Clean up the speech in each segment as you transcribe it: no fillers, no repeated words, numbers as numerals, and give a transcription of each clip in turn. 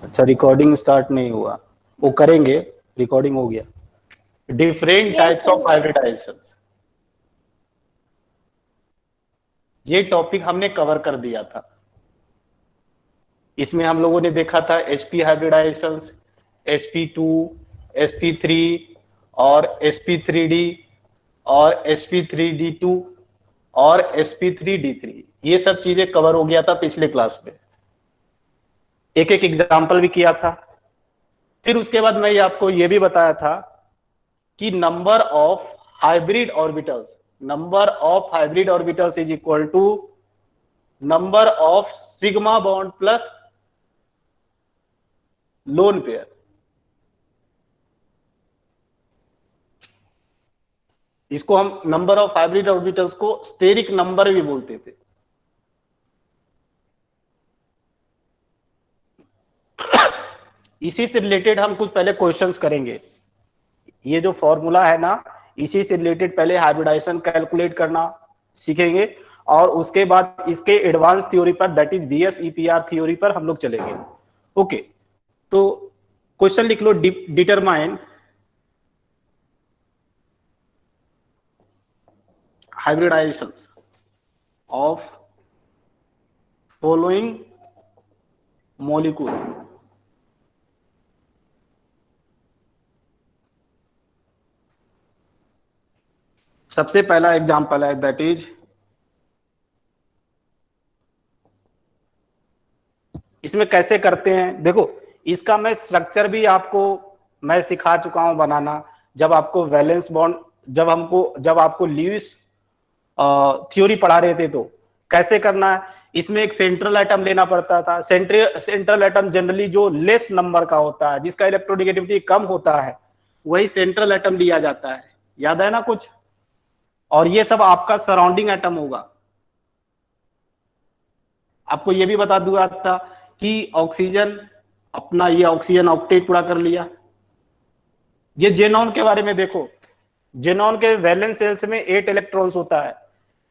अच्छा, recording start नहीं हुआ, वो करेंगे, रिकॉर्डिंग हो गया। डिफरेंट टाइप्स ऑफ हाइब्रिडाइजेशन, ये टॉपिक हमने कवर कर दिया था। इसमें हम लोगों ने देखा था sp हाइब्रिडाइजेशन, sp2, sp3 और sp3d और sp3d2 और sp3d3, ये सब चीजें कवर हो गया था पिछले क्लास में, एक एक एग्जाम्पल भी किया था। फिर उसके बाद मैं आपको ये भी बताया था कि number of hybrid orbitals, number of hybrid orbitals is equal to number of sigma bond plus lone pair. इसको हम नंबर ऑफ हाइब्रिड ऑर्बिटल्स को स्टेरिक नंबर भी बोलते थे। इसी से रिलेटेड हम कुछ पहले क्वेश्चंस करेंगे। ये जो फॉर्मूला है ना, इसी से रिलेटेड पहले हाइब्रिडाइजेशन कैलकुलेट करना सीखेंगे और उसके बाद इसके एडवांस थ्योरी पर, दैट इज BS-EPR थ्योरी पर हम लोग चलेंगे। ओके, तो क्वेश्चन लिख लो, determine hybridization of following molecule. सबसे पहला एग्जांपल है, दैट इज, इसमें कैसे करते हैं देखो, इसका मैं स्ट्रक्चर भी आपको मैं सिखा चुका हूं बनाना, जब आपको वैलेंस बॉन्ड, जब आपको ल्यूइस थ्योरी पढ़ा रहे थे तो कैसे करना है। इसमें एक सेंट्रल एटम लेना पड़ता था। सेंट्रल एटम जनरली जो लेस नंबर का होता है, जिसका इलेक्ट्रोनेगेटिविटी कम होता है, वही सेंट्रल एटम लिया जाता है। याद है ना कुछ? और ये सब आपका सराउंडिंग एटम होगा। आपको ये भी बता दूंगा था कि ऑक्सीजन, अपना ये ऑक्सीजन ऑक्टेट पूरा कर लिया। ये जेनॉन के बारे में देखो, जेनॉन के वैलेंस सेल्स में 8 इलेक्ट्रॉन्स होता है।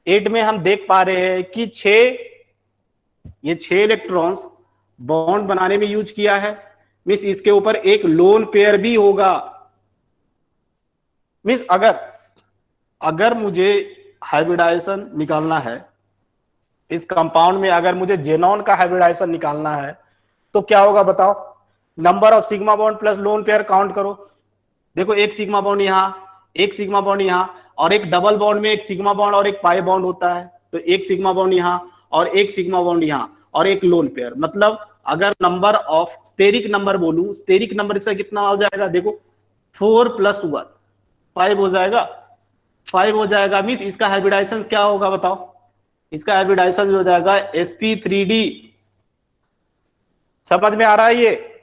8 में हम देख पा रहे हैं कि 6 इलेक्ट्रॉन्स बॉन्ड बनाने में यूज किया है। मींस इसके ऊपर एक लोन पेयर भी होगा। मींस अगर मुझे हाइब्रिडाइजेशन निकालना है इस कंपाउंड में, अगर मुझे जेनॉन का हाइब्रिडाइजेशन निकालना है तो क्या होगा बताओ? Number of sigma bond plus lone pair count करो। देखो, एक सिग्मा बॉन्ड यहां, एक सिग्मा बॉन्ड यहां, और एक डबल बॉन्ड में एक सिग्मा बॉन्ड और एक पाई बॉन्ड होता है। तो एक सिग्मा बॉन्ड यहां और एक सिग्मा बॉन्ड यहां और एक लोन पेयर। मतलब अगर नंबर ऑफ स्टेरिक नंबर बोलूं, स्टेरिक नंबर इसका कितना हो जाएगा? देखो, 4 + 1 5 हो जाएगा। 5 हो जाएगा। मींस इसका हाइब्रिडाइजेशन क्या होगा बताओ? इसका हाइब्रिडाइजेशन हो जाएगा sp3d। समझ में आ रहा है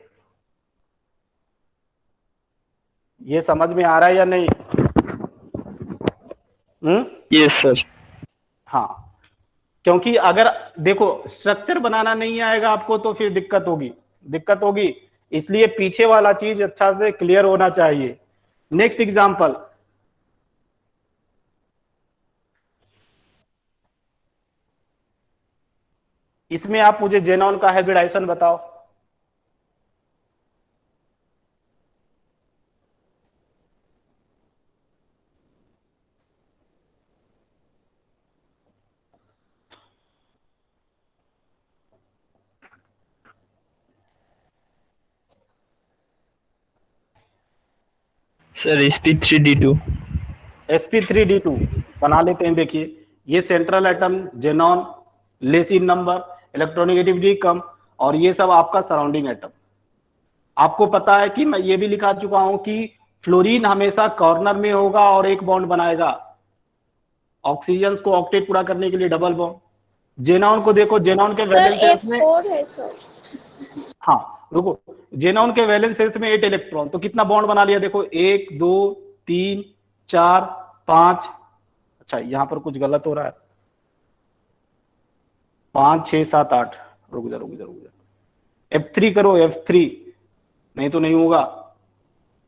ये समझ में आ रहा है या नहीं? Yes sir. हाँ, क्योंकि अगर देखो स्ट्रक्चर बनाना नहीं आएगा आपको तो फिर दिक्कत होगी। इसलिए पीछे वाला चीज अच्छा से क्लियर होना चाहिए। नेक्स्ट एग्जांपल, इसमें आप मुझे जेनॉन का हाइब्रिडाइजेशन बताओ। Sir sp3d2। sp3d2 बना लेते हैं। देखिए, ये central atom xenon, less in number, electronegativity कम, और ये सब आपका सराउंडिंग एटम। आपको पता है कि मैं ये भी लिखा चुका हूं कि फ्लोरीन हमेशा कॉर्नर में होगा और एक बॉन्ड बनाएगा। ऑक्सीजन को ऑक्टेट पूरा करने के लिए डबल बॉन्ड। जेनॉन को देखो, जेनॉन के वैलेंस सेल्स में, F4 है सर। हाँ रुको, जेनॉन के वैलेंस सेल्स में 8 इलेक्ट्रॉन, तो कितना बॉन्ड बना लिया? देखो, 1 2 3 4 5। अच्छा, यहां पर कुछ गलत हो रहा है। 5 6 7 8। रुक जा। F3 करो, F3, नहीं तो नहीं होगा।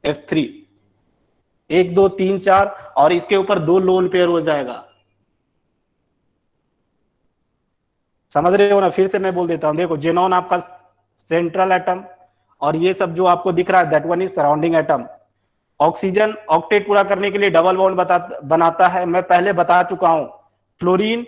F3, 1 2 3 4, और इसके ऊपर 2 लोन पेयर हो जाएगा। समझ रहे हो ना? फिर से मैं बोल देता हूं। देखो, जेनॉन आपका सेंट्रल एटम, और ये सब जो आपको दिख रहा है that one is surrounding atom. Oxygen octet पूरा करने के लिए डबल बॉन्ड बनाता है, मैं पहले बता चुका हूं। फ्लोरीन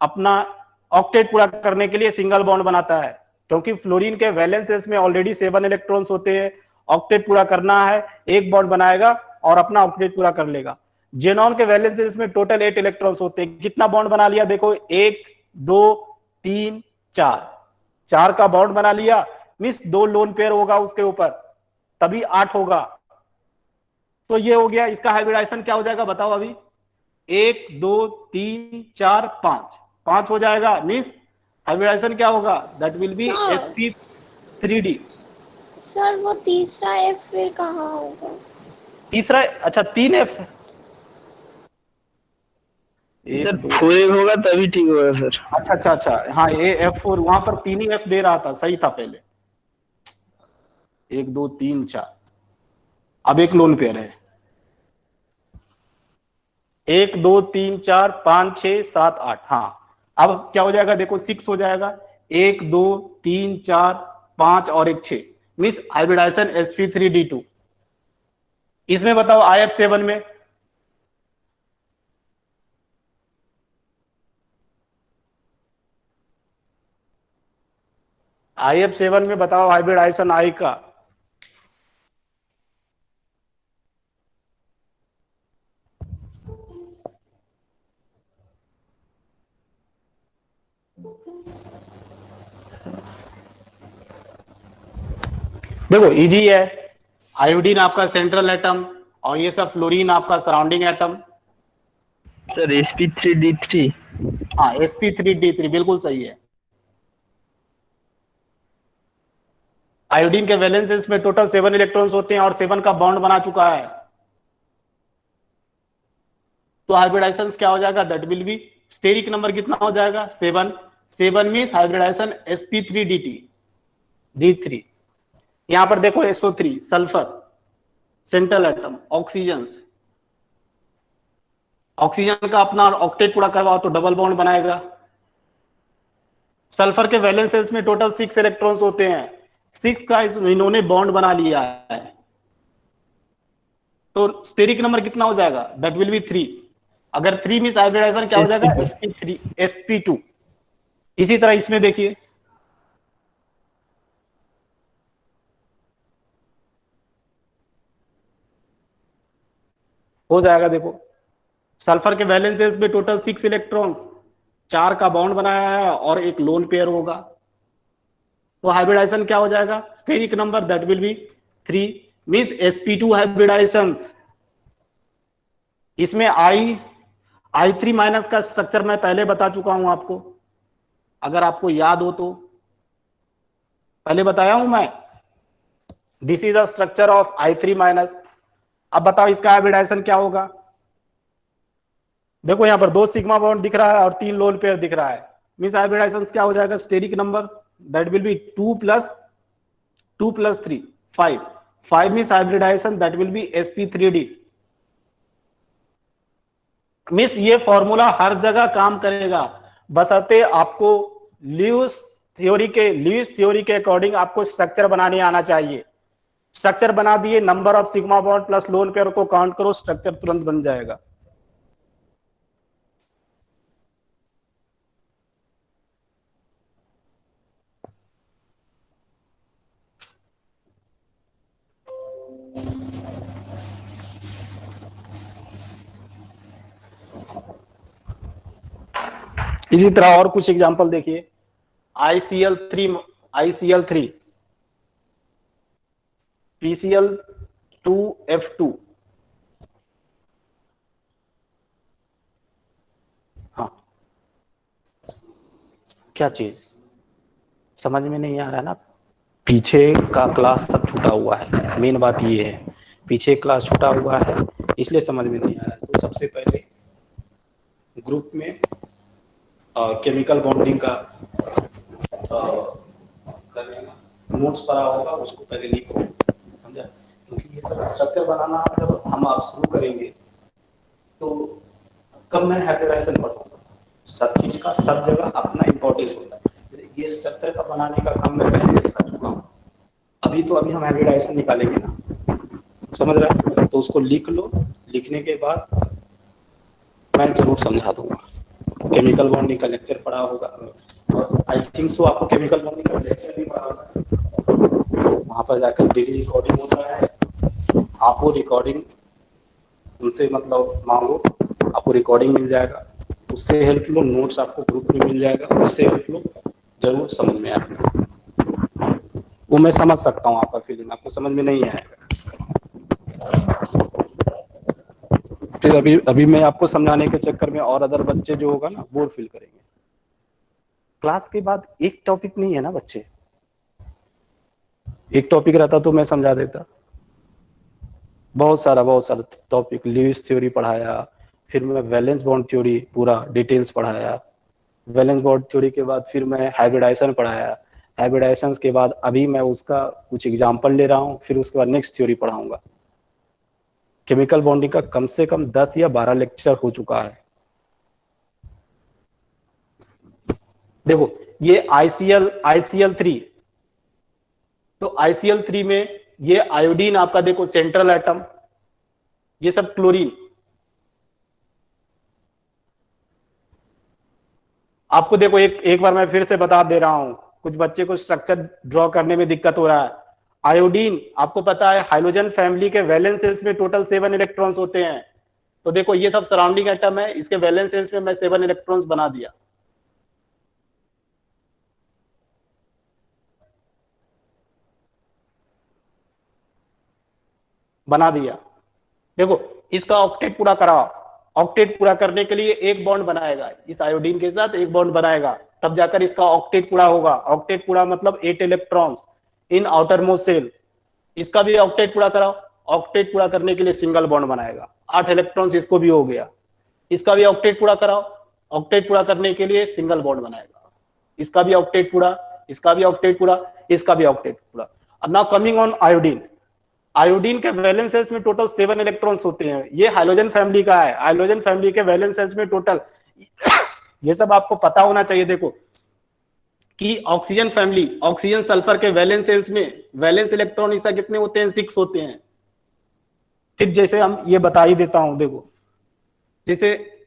अपना ऑक्टेट पूरा करने के लिए सिंगल बॉन्ड बनाता है, क्योंकि फ्लोरीन के वैलेंस शेल्स में ऑलरेडी 7 इलेक्ट्रॉन्स होते हैं। ऑक्टेट पूरा करना है, एक बॉन्ड बनाएगा और अपना ऑक्टेट पूरा कर लेगा। जेनॉन के वैलेंस शेल्स में टोटल 8 इलेक्ट्रॉन्स होते हैं। कितना बॉन्ड बना लिया देखो, 1 2 3 4, 4 का बॉन्ड बना लिया, मींस 2 लोन पेयर होगा उसके ऊपर, तभी 8 होगा। तो ये हो गया, इसका हाइब्रिडाइजेशन क्या हो जाएगा बताओ अभी। 1 2 3 4 5, 5 हो जाएगा, मींस हाइब्रिडाइजेशन क्या होगा, that will be sp3d। Sir वो तीसरा एफ फिर कहाँ होगा? तीसरा, अच्छा 3f, सर 4 होगा तभी ठीक होगा सर। अच्छा अच्छा अच्छा, हाँ ये F4, वहां पर 3 ही F दे रहा था, सही था पहले। 1 2 3 4, अब एक लोन पेयर है। 1 2 3 4 5 6 7 8, हाँ अब क्या हो जाएगा देखो, 6 हो जाएगा। 1 2 3 4 5 और एक 6, मीन्स हाइब्रिडाइजेशन sp3d2। इसमें बताओ IF7 में, IF7 में बताओ हाइब्रिडाइजेशन आई का। देखो इजी है, आयोडीन आपका सेंट्रल एटम और ये सब फ्लोरीन आपका सराउंडिंग एटम। Sir sp3d3। हाँ sp3d3 बिल्कुल सही है। आयोडीन के वैलेंसेस में टोटल 7 इलेक्ट्रॉन्स होते हैं और 7 का बॉन्ड बना चुका है, तो हाइब्रिडाइजेशन क्या हो जाएगा, that will be, steric number कितना हो जाएगा 7, 7 मींस हाइब्रिडाइजेशन sp3d3 d3। यहां पर देखो SO3 sulphur central atom, oxygen, oxygen का अपना ऑक्टेट पूरा करवाओ तो डबल बॉन्ड बनाएगा। सल्फर के वैलेंस शेल्स में टोटल 6 इलेक्ट्रॉन्स होते हैं, 6 का इन्होंने बॉन्ड बना लिया है, तो स्टेरिक नंबर कितना हो जाएगा, दैट विल बी 3। अगर 3 मींस हाइब्रिडाइजेशन क्या हो जाएगा, sp3 sp2। इसी तरह इसमें देखिए, हो जाएगा देखो, सल्फर के वैलेंस शेल्स में टोटल 6 इलेक्ट्रॉन्स, 4 का बॉन्ड बनाया है और एक लोन पेयर होगा, तो हाइब्रिडाइजेशन क्या हो जाएगा, steric number that will be 3 means sp2 hybridization. इसमें I3 माइनस का स्ट्रक्चर मैं पहले बता चुका हूं आपको, अगर आपको याद हो तो पहले बताया हूं मैं, this is the structure of I3 minus. अब बताओ इसका हाइब्रिडाइजेशन क्या होगा, देखो यहां पर 2 सिग्मा बॉन्ड दिख रहा है और 3 लोन पेयर दिख रहा है, मींस हाइब्रिडाइजेशन क्या हो जाएगा, steric number that will be 2 + 3 5, 5 means hybridization that will be sp3d। Means ये फॉर्मूला हर जगह काम करेगा, बशर्ते आपको ल्यूइस थ्योरी के अकॉर्डिंग आपको स्ट्रक्चर बनाने आना चाहिए। स्ट्रक्चर बना दिए, number of sigma bond plus lone pair को काउंट करो, स्ट्रक्चर तुरंत बन जाएगा। इसी तरह और कुछ एग्जांपल देखिए, ICl3 PCl2F2, हाँ क्या चीज समझ में नहीं आ रहा है ना, पीछे का क्लास सब छूटा हुआ है, मेन बात ये है पीछे क्लास छूटा हुआ है इसलिए समझ में नहीं आ रहा है। तो सबसे पहले ग्रुप में केमिकल बॉन्डिंग का नोट्स पढ़ा होगा, उसको पहले लिखो, समझा, क्योंकि ये सब स्ट्रक्चर बनाना जब हम आप शुरू करेंगे तो कब मैं हाइब्रिडाइजेशन पढ़ूंगा, सब चीज का सब जगह अपना इंपॉर्टेंस होता है। ये स्ट्रक्चर का बनाने का काम मैं पहले सिखा चुका हूँ, अभी हम हाइब्रिडाइजेशन निकालेंगे ना, समझ रहा है? तो उसको लिख लो, लिखने के बाद मैं जरूर समझा दूंगा। केमिकल बॉन्डिंग का लेक्चर पढ़ा होगा, और आई थिंक सो आपको केमिकल बॉन्डिंग का लेक्चर भी पढ़ा होगा। वहाँ पर जाकर डेली रिकॉर्डिंग होता है, आप वो रिकॉर्डिंग उनसे मतलब मांगो, आपको रिकॉर्डिंग मिल जाएगा, उससे हेल्प लो। नोट्स आपको ग्रुप में मिल जाएगा, उससे हेल्प लो, जरूर समझ में आएगा। वो मैं समझ सकता हूँ आपका फीलिंग, आपको समझ में नहीं आएगा। फिर अभी मैं आपको समझाने के चक्कर में और अदर बच्चे जो होगा ना बोर फील करेंगे। क्लास के बाद एक टॉपिक नहीं है ना बच्चे, एक टॉपिक रहता तो मैं समझा देता। बहुत सारा टॉपिक, ल्यूइस थ्योरी पढ़ाया, फिर मैं वैलेंस बॉन्ड थ्योरी पूरा डिटेल्स पढ़ाया। वैलेंस बॉन्ड थ्योरी के बाद फिर मैं हाइब्रिडाइजेशन पढ़ाया। हाइब्रिडाइजेशन के बाद अभी मैं उसका कुछ एग्जाम्पल ले रहा हूँ, फिर उसके बाद नेक्स्ट थ्योरी पढ़ाऊंगा। केमिकल बॉन्डिंग का कम से कम 10 या 12 लेक्चर हो चुका है। देखो ये ICL3, तो ICL3 में ये आयोडीन आपका देखो सेंट्रल एटम, ये सब क्लोरीन। आपको देखो एक बार मैं फिर से बता दे रहा हूं, कुछ बच्चे को स्ट्रक्चर ड्रॉ करने में दिक्कत हो रहा है। आयोडीन आपको पता है हाइड्रोजन फैमिली के वैलेंस सेल्स में टोटल 7 इलेक्ट्रॉन्स होते हैं। तो देखो ये सब सराउंडिंग एटम है, इसके वैलेंस सेल्स में मैं 7 इलेक्ट्रॉन्स बना दिया। देखो इसका ऑक्टेट पूरा कराओ। ऑक्टेट पूरा करने के लिए एक बॉन्ड बनाएगा, इस आयोडीन के साथ एक बॉन्ड बनाएगा, तब जाकर इसका ऑक्टेट पूरा होगा। ऑक्टेट पूरा मतलब 8 electrons in outermost shell. इसका भी ऑक्टेट पूरा कराओ। ऑक्टेट पूरा करने के लिए सिंगल बॉन्ड बनाएगा, 8 इलेक्ट्रॉन्स इसको भी हो गया। इसका भी ऑक्टेट पूरा कराओ। ऑक्टेट पूरा करने के लिए सिंगल बॉन्ड बनाएगा, इसका भी ऑक्टेट पूरा, इसका भी ऑक्टेट पूरा, इसका भी ऑक्टेट पूरा। अब now coming on iodine. Iodine के वैलेंस सेल्स में टोटल 7 इलेक्ट्रॉन्स होते हैं। ये हाइड्रोजन फैमिली का है, हाइड्रोजन फैमिली के वैलेंस सेल्स में टोटल ये सब आपको पता होना चाहिए। देखो कि ऑक्सीजन फैमिली, ऑक्सीजन सल्फर के वैलेंस सेल्स में वैलेंस इलेक्ट्रॉन इसका कितने होते हैं? 6 होते हैं। फिर जैसे हम ये बता ही देता हूं, देखो जैसे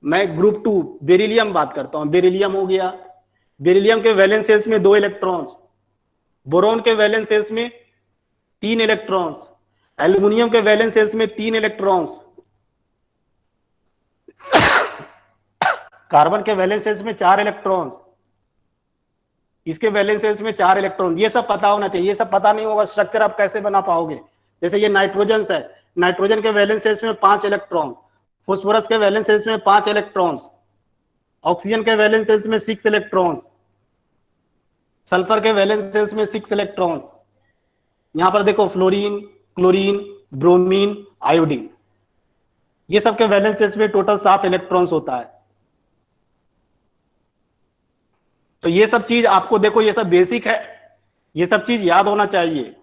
मैं ग्रुप 2 बेरिलियम बात करता हूं। बेरिलियम हो गया, बेरिलियम के वैलेंस सेल्स में 2 इलेक्ट्रॉन्स, बोरोन के वैलेंस सेल्स में 3 इलेक्ट्रॉन्स, एल्युमिनियम के वैलेंस सेल्स में 3 इलेक्ट्रॉन्स, कार्बन के वैलेंस सेल्स में 4 इलेक्ट्रॉन्स, इसके वैलेंस सेल्स में 4 इलेक्ट्रॉन। ये सब पता होना चाहिए। ये सब पता नहीं होगा स्ट्रक्चर आप कैसे बना पाओगे? जैसे ये नाइट्रोजन है, नाइट्रोजन के वैलेंस सेल्स में 5 इलेक्ट्रॉन्स, फॉस्फोरस के वैलेंस सेल्स में 5 इलेक्ट्रॉन्स, ऑक्सीजन के वैलेंस सेल्स में 6 इलेक्ट्रॉन्स, सल्फर के वैलेंस सेल्स में 6 इलेक्ट्रॉन्स। यहां पर देखो फ्लोरीन, क्लोरीन, ब्रोमीन, आयोडीन, ये सब के वैलेंस सेल्स में टोटल 7 इलेक्ट्रॉन्स होता है। तो ये सब चीज आपको देखो, ये सब बेसिक है, ये सब चीज याद होना चाहिए।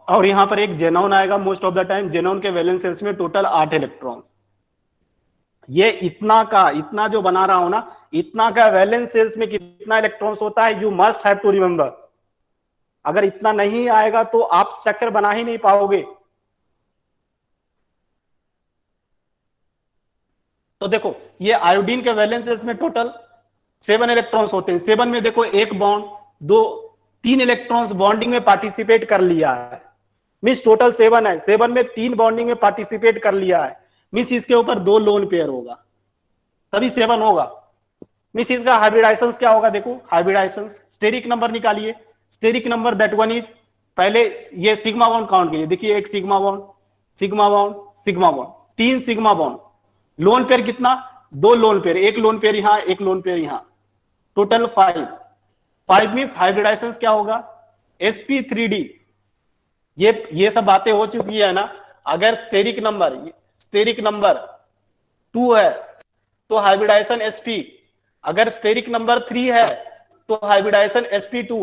और यहां पर एक जेनॉन आएगा most of the time. Xenon के वैलेंस सेल्स में टोटल 8 इलेक्ट्रॉन। ये इतना जो बना रहा हूं ना, इतना का वैलेंस सेल्स में कितना इलेक्ट्रॉन्स होता है, you must have to remember. अगर इतना नहीं आएगा तो आप स्ट्रक्चर बना ही नहीं पाओगे। तो देखो ये आयोडीन के वैलेंस सेल्स में टोटल 7 इलेक्ट्रॉन्स होते हैं। 7 में देखो एक बॉन्ड, 3 इलेक्ट्रॉन्स बॉन्डिंग में पार्टिसिपेट कर लिया है, मींस टोटल 7 है। 7 में 3 बॉन्डिंग में पार्टिसिपेट कर लिया है, मींस इसके ऊपर 2 लोन पेयर होगा, तभी 7 होगा। मींस इसका हाइब्रिडाइजेशन क्या होगा? देखो हाइब्रिडाइजेशन स्टेरिक नंबर निकालिए। Steric number that one is, पहले ये सिग्मा बॉन्ड काउंट कीजिए। देखिए एक sigma bond, sigma bond, sigma bond, 3 sigma bond. Lone pair कितना? 2 लोन पेयर, एक लोन पेयर यहां, एक लोन पेयर यहां, टोटल 5 मींस हाइब्रिडाइजेशन क्या होगा? sp3d। ये सब बातें हो चुकी है ना। अगर स्टेरिक नंबर 2 है तो हाइब्रिडाइजेशन sp। अगर स्टेरिक नंबर 3 है तो हाइब्रिडाइजेशन sp2।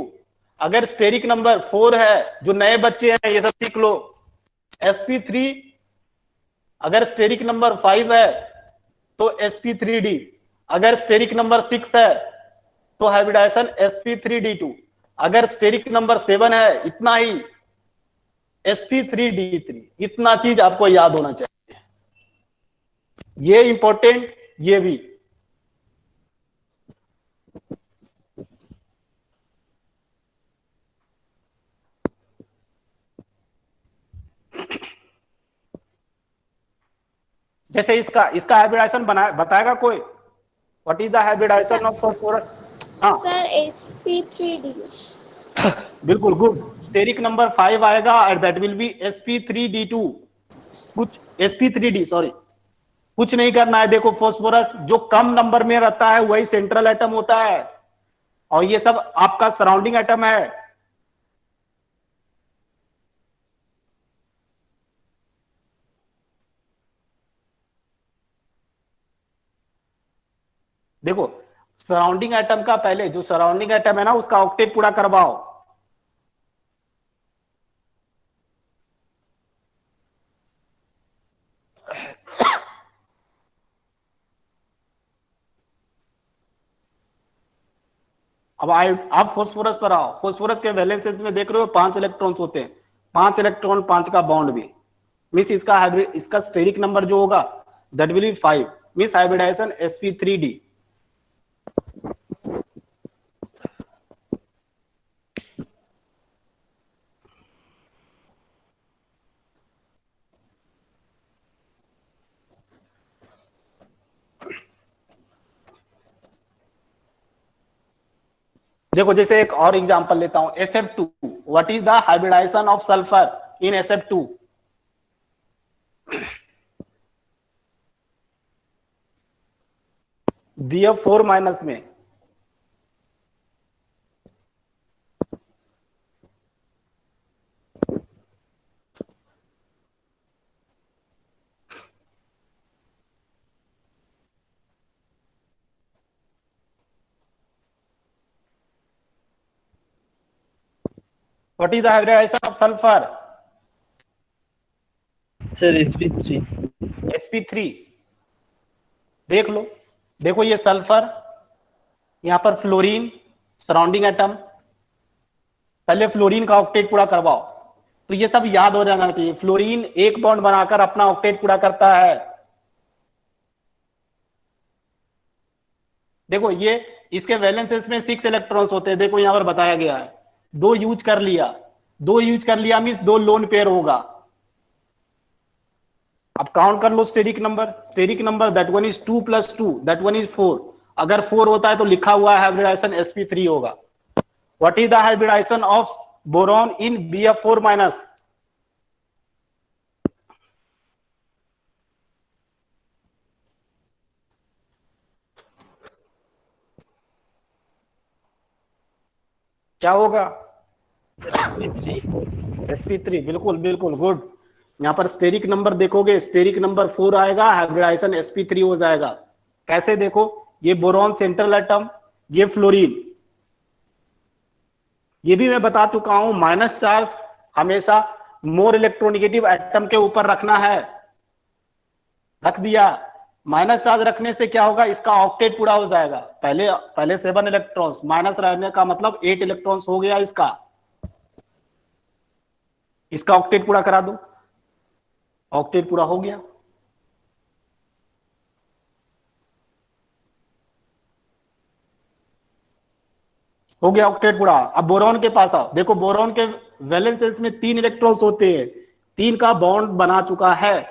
अगर स्टेरिक नंबर 4 है, जो नए बच्चे हैं ये सब सीख लो, sp3। अगर स्टेरिक नंबर 5 है तो sp3d। अगर स्टेरिक नंबर 6 है तो हाइब्रिडाइजेशन sp3d2। अगर स्टेरिक नंबर 7 है, इतना ही, sp3d3, इतना चीज आपको याद होना चाहिए, ये इंपॉर्टेंट, ये भी। जैसे इसका इसका हाइब्रिडाइजेशन बना बताएगा कोई? What is the hybridization of phosphorus? हाँ सर sp3d। बिल्कुल, गुड। स्टेरिक नंबर 5 आएगा और दैट विल बी sp3d2। कुछ sp3d, सॉरी, कुछ नहीं करना है। देखो फॉस्फोरस जो कम नंबर में रहता है वही सेंट्रल एटम होता है, और ये सब आपका सराउंडिंग एटम है। देखो सराउंडिंग एटम का पहले, जो सराउंडिंग एटम है ना, उसका ऑक्टेट पूरा करवाओ। अब आप फोस्फोरस पर आओ। फोस्फोरस के वैलेंसेंस में देख रहे हो 5 इलेक्ट्रॉन्स होते हैं, 5 इलेक्ट्रॉन 5 का बॉन्ड भी, मीन्स इसका हाइब्रिड, इसका स्टेरिक नंबर जो होगा that will be 5, means hybridization sp3d। देखो जैसे एक और एग्जांपल लेता हूं, SF2। What is the hybridization of sulphur in SF2? Bf4 minus में what is the hybridization of sulphur? Sir sp3। sp3। देख लो, देखो ये सल्फर, यहां पर फ्लोरीन सराउंडिंग एटम, पहले फ्लोरीन का ऑक्टेट पूरा करवाओ। तो ये सब याद हो जाना चाहिए। फ्लोरीन एक बॉन्ड बनाकर अपना ऑक्टेट पूरा करता है। देखो ये इसके वैलेंसेस में 6 इलेक्ट्रॉन्स होते हैं, देखो यहां पर बताया गया है। 2 यूज कर लिया, 2 यूज कर लिया मीन्स 2 लोन पेयर होगा। अब काउंट कर लो steric number, steric number that one is 2 + 2, that one is 4। अगर 4 होता है तो लिखा हुआ है हाइब्रिडाइजेशन sp3 होगा। What is the hybridization of boron in Bf4 minus? क्या होगा? sp3, बिल्कुल बिल्कुल, गुड। यहां पर स्टेरिक नंबर देखोगे, स्टेरिक नंबर 4 आएगा, हाइब्रिडाइजेशन sp3 हो जाएगा। कैसे? देखो ये बोरॉन सेंट्रल एटम, ये फ्लोरीन। ये भी मैं बता चुका हूं, माइनस चार्ज हमेशा मोर इलेक्ट्रोनिगेटिव एटम के ऊपर रखना है, रख दिया। माइनस चार्ज रखने से क्या होगा, इसका ऑक्टेट पूरा हो जाएगा। पहले पहले 7 इलेक्ट्रॉन्स, माइनस रहने का मतलब 8 इलेक्ट्रॉन्स हो गया इसका। इसका ऑक्टेट पूरा करा दो, ऑक्टेट पूरा हो गया। हो गया ऑक्टेट पूरा। अब बोरॉन के पास आओ। देखो बोरॉन के वैलेंसेंस में 3 इलेक्ट्रॉन्स होते हैं, 3 का बॉन्ड बना चुका है।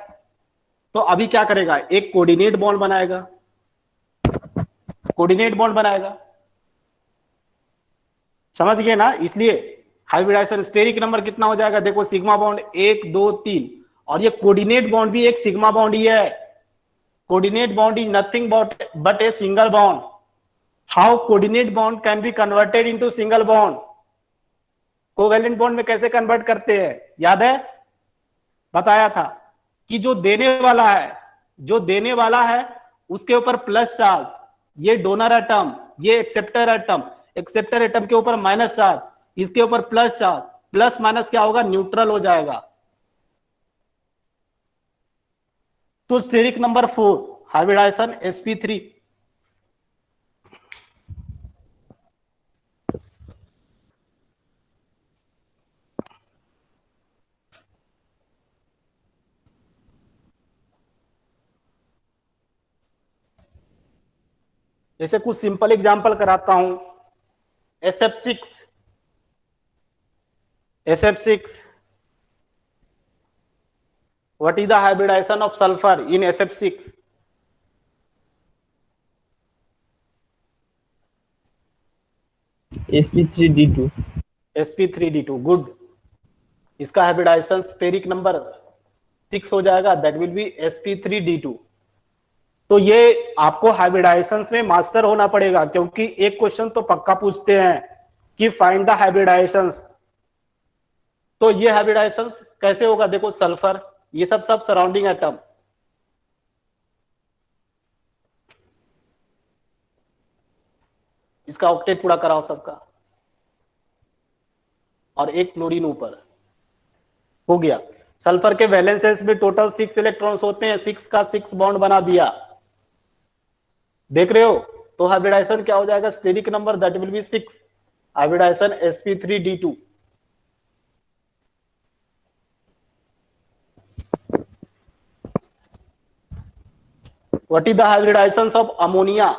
तो अभी क्या करेगा, एक कोऑर्डिनेट बॉन्ड बनाएगा, कोऑर्डिनेट बॉन्ड बनाएगा। समझ गए ना? इसलिए हाइब्रिडाइजेशन स्टेरिक नंबर कितना हो जाएगा, देखो सिग्मा बॉन्ड 1 2 3, और ये कोऑर्डिनेट बॉन्ड भी एक सिग्मा बॉन्ड ही है। Coordinate bond is nothing but a single bond. How coordinate bond can be converted into single bond? Covalent bond में कैसे कन्वर्ट करते हैं, याद है? बताया था कि जो देने वाला है, जो देने वाला है उसके ऊपर प्लस चार्ज, ये डोनर एटम, ये एक्सेप्टर एटम, एक्सेप्टर एटम के ऊपर माइनस चार्ज, इसके ऊपर प्लस चार्ज, प्लस माइनस क्या होगा, न्यूट्रल हो जाएगा। तो स्टेरिक नंबर 4 हाइब्रिडाइजेशन sp3। जैसे कुछ सिंपल एग्जांपल कराता हूं। SF6, SF6, what is the hybridization of sulfur in SF6? sp3d2। sp3d2, good. इसका हाइब्रिडाइजेशन स्टेरिक नंबर 6 हो जाएगा, दैट विल बी sp3d2। तो ये आपको हाइब्रिडाइजेशंस में मास्टर होना पड़ेगा, क्योंकि एक क्वेश्चन तो पक्का पूछते हैं कि फाइंड द हाइब्रिडाइजेशंस। तो ये हाइब्रिडाइजेशंस कैसे होगा, देखो सल्फर, ये सब सराउंडिंग एटम, इसका ऑक्टेट पूरा कराओ सबका, और एक क्लोरीन ऊपर हो गया। सल्फर के वैलेंसेस में टोटल 6 इलेक्ट्रॉन्स होते हैं, 6 का 6 बॉन्ड बना दिया, देख रहे हो। तो हाइब्रिडाइजेशन क्या हो जाएगा, steric number that will be 6, hybridization sp3d2। What is the hybridization of ammonia?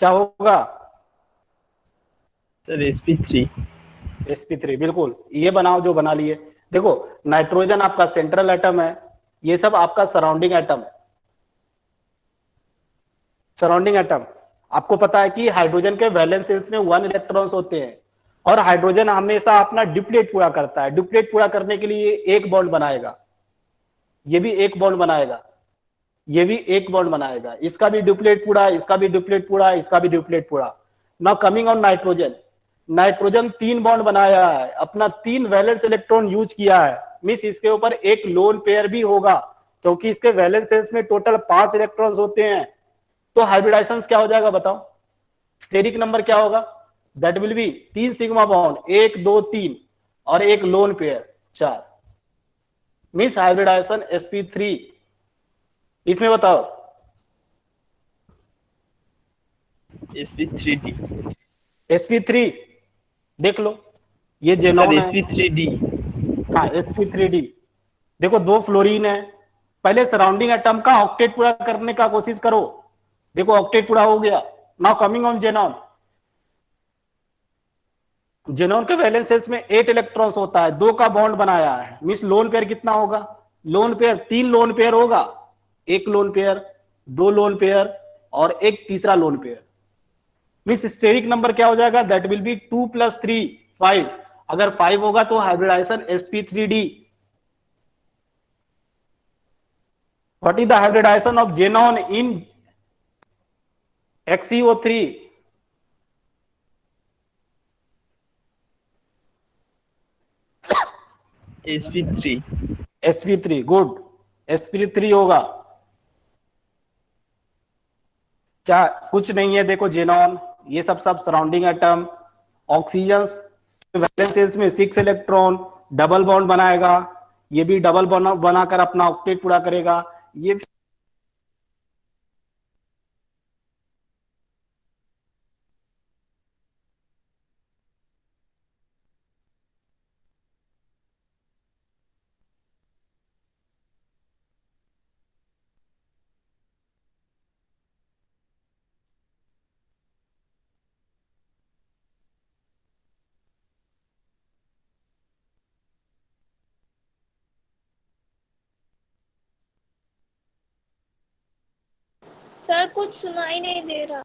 क्या होगा? Sir sp3। sp3, बिल्कुल, ये बनाओ जो बना लिए। देखो नाइट्रोजन आपका सेंट्रल एटम है, ये सब आपका सराउंडिंग एटम। सराउंडिंग एटम, आपको पता है कि हाइड्रोजन के वैलेंस शेल्स में 1 इलेक्ट्रॉन्स होते हैं, और हाइड्रोजन हमेशा अपना डिप्लेट पूरा करता है। डिप्लेट पूरा करने के लिए एक बॉन्ड बनाएगा, ये भी एक बॉन्ड बनाएगा, ये भी एक बॉन्ड बनाएगा, इसका भी डिप्लेट पूरा, इसका भी डिप्लेट पूरा, इसका भी डिप्लेट पूरा। Now coming on nitrogen, nitrogen 3 bond बनाया है, अपना 3 वैलेंस इलेक्ट्रॉन यूज किया है, मींस इसके ऊपर एक लोन पेयर भी होगा, क्योंकि इसके वैलेंस शेल्स में टोटल 5 इलेक्ट्रॉन्स होते हैं। तो हाइब्रिडाइजेशन क्या हो जाएगा बताओ, स्टेरिक नंबर क्या होगा, that will be 3 sigma bond, 1 2 3, और एक lone pair 4, means hybridisation sp3। इसमें बताओ sp3d। sp3, देख लो, ये सर जेनॉन है। sp3d। हाँ sp3d, देखो 2 फ्लोरीन है। पहले सराउंडिंग एटम का ऑक्टेट पूरा करने का कोशिश करो, देखो ऑक्टेट पूरा हो गया। Now coming on xenon, xenon के वैलेंस शेल्स में 8 इलेक्ट्रॉन्स होता है, 2 का बॉन्ड बनाया है, मींस लोन पेयर कितना होगा, लोन पेयर 3 लोन पेयर होगा, एक लोन पेयर, 2 लोन पेयर, और एक तीसरा lone pair, means steric number क्या हो जाएगा, दैट विल बी 2 + 3 5। अगर 5 होगा तो hybridization sp3d। What is the hybridization of xenon in XeO3? sp3। sp3, good, sp3 होगा। क्या कुछ नहीं है, देखो जेनॉन, ये सब surrounding atom, oxygen valence shells में 6 इलेक्ट्रॉन, डबल बॉन्ड बनाएगा, ये भी डबल बॉन्ड बनाकर अपना ऑक्टेट पूरा करेगा, ये भी। सर कुछ सुनाई नहीं दे रहा।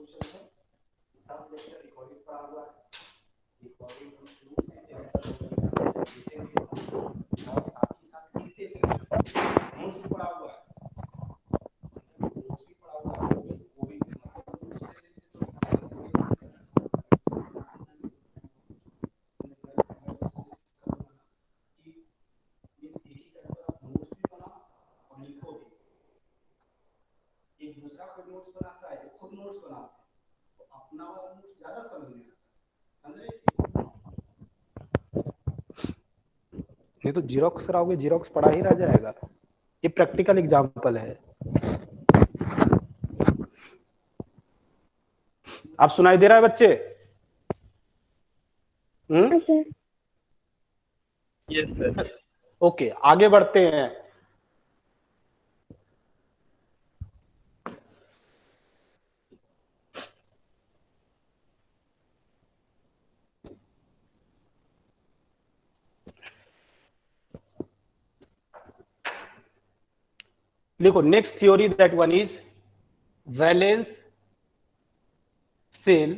क्वेश्चन है, सब लेक्चर रिकॉर्डेड पड़ा हुआ है, रिकॉर्डिंग हम शुरू से देखेंगे और साथ ही साथ लिखते चलेंगे। नोट्स भी पड़ा हुआ है, नोट्स भी पड़ा हुआ है, वो भी मतलब नोट्स ले लेंगे तो एक दूसरा कोई नोट्स बनाता है, खुद नोट्स बनाते हैं, तो अपना वाला नोट्स ज्यादा समझ में आता है, समझे? नहीं तो जीरोक्स कराओगे, जीरोक्स पड़ा ही रह जाएगा। ये प्रैक्टिकल एग्जांपल है। आप सुनाई दे रहा है बच्चे? Yes sir. ओके, आगे बढ़ते हैं। देखो next theory, that one is valence shell.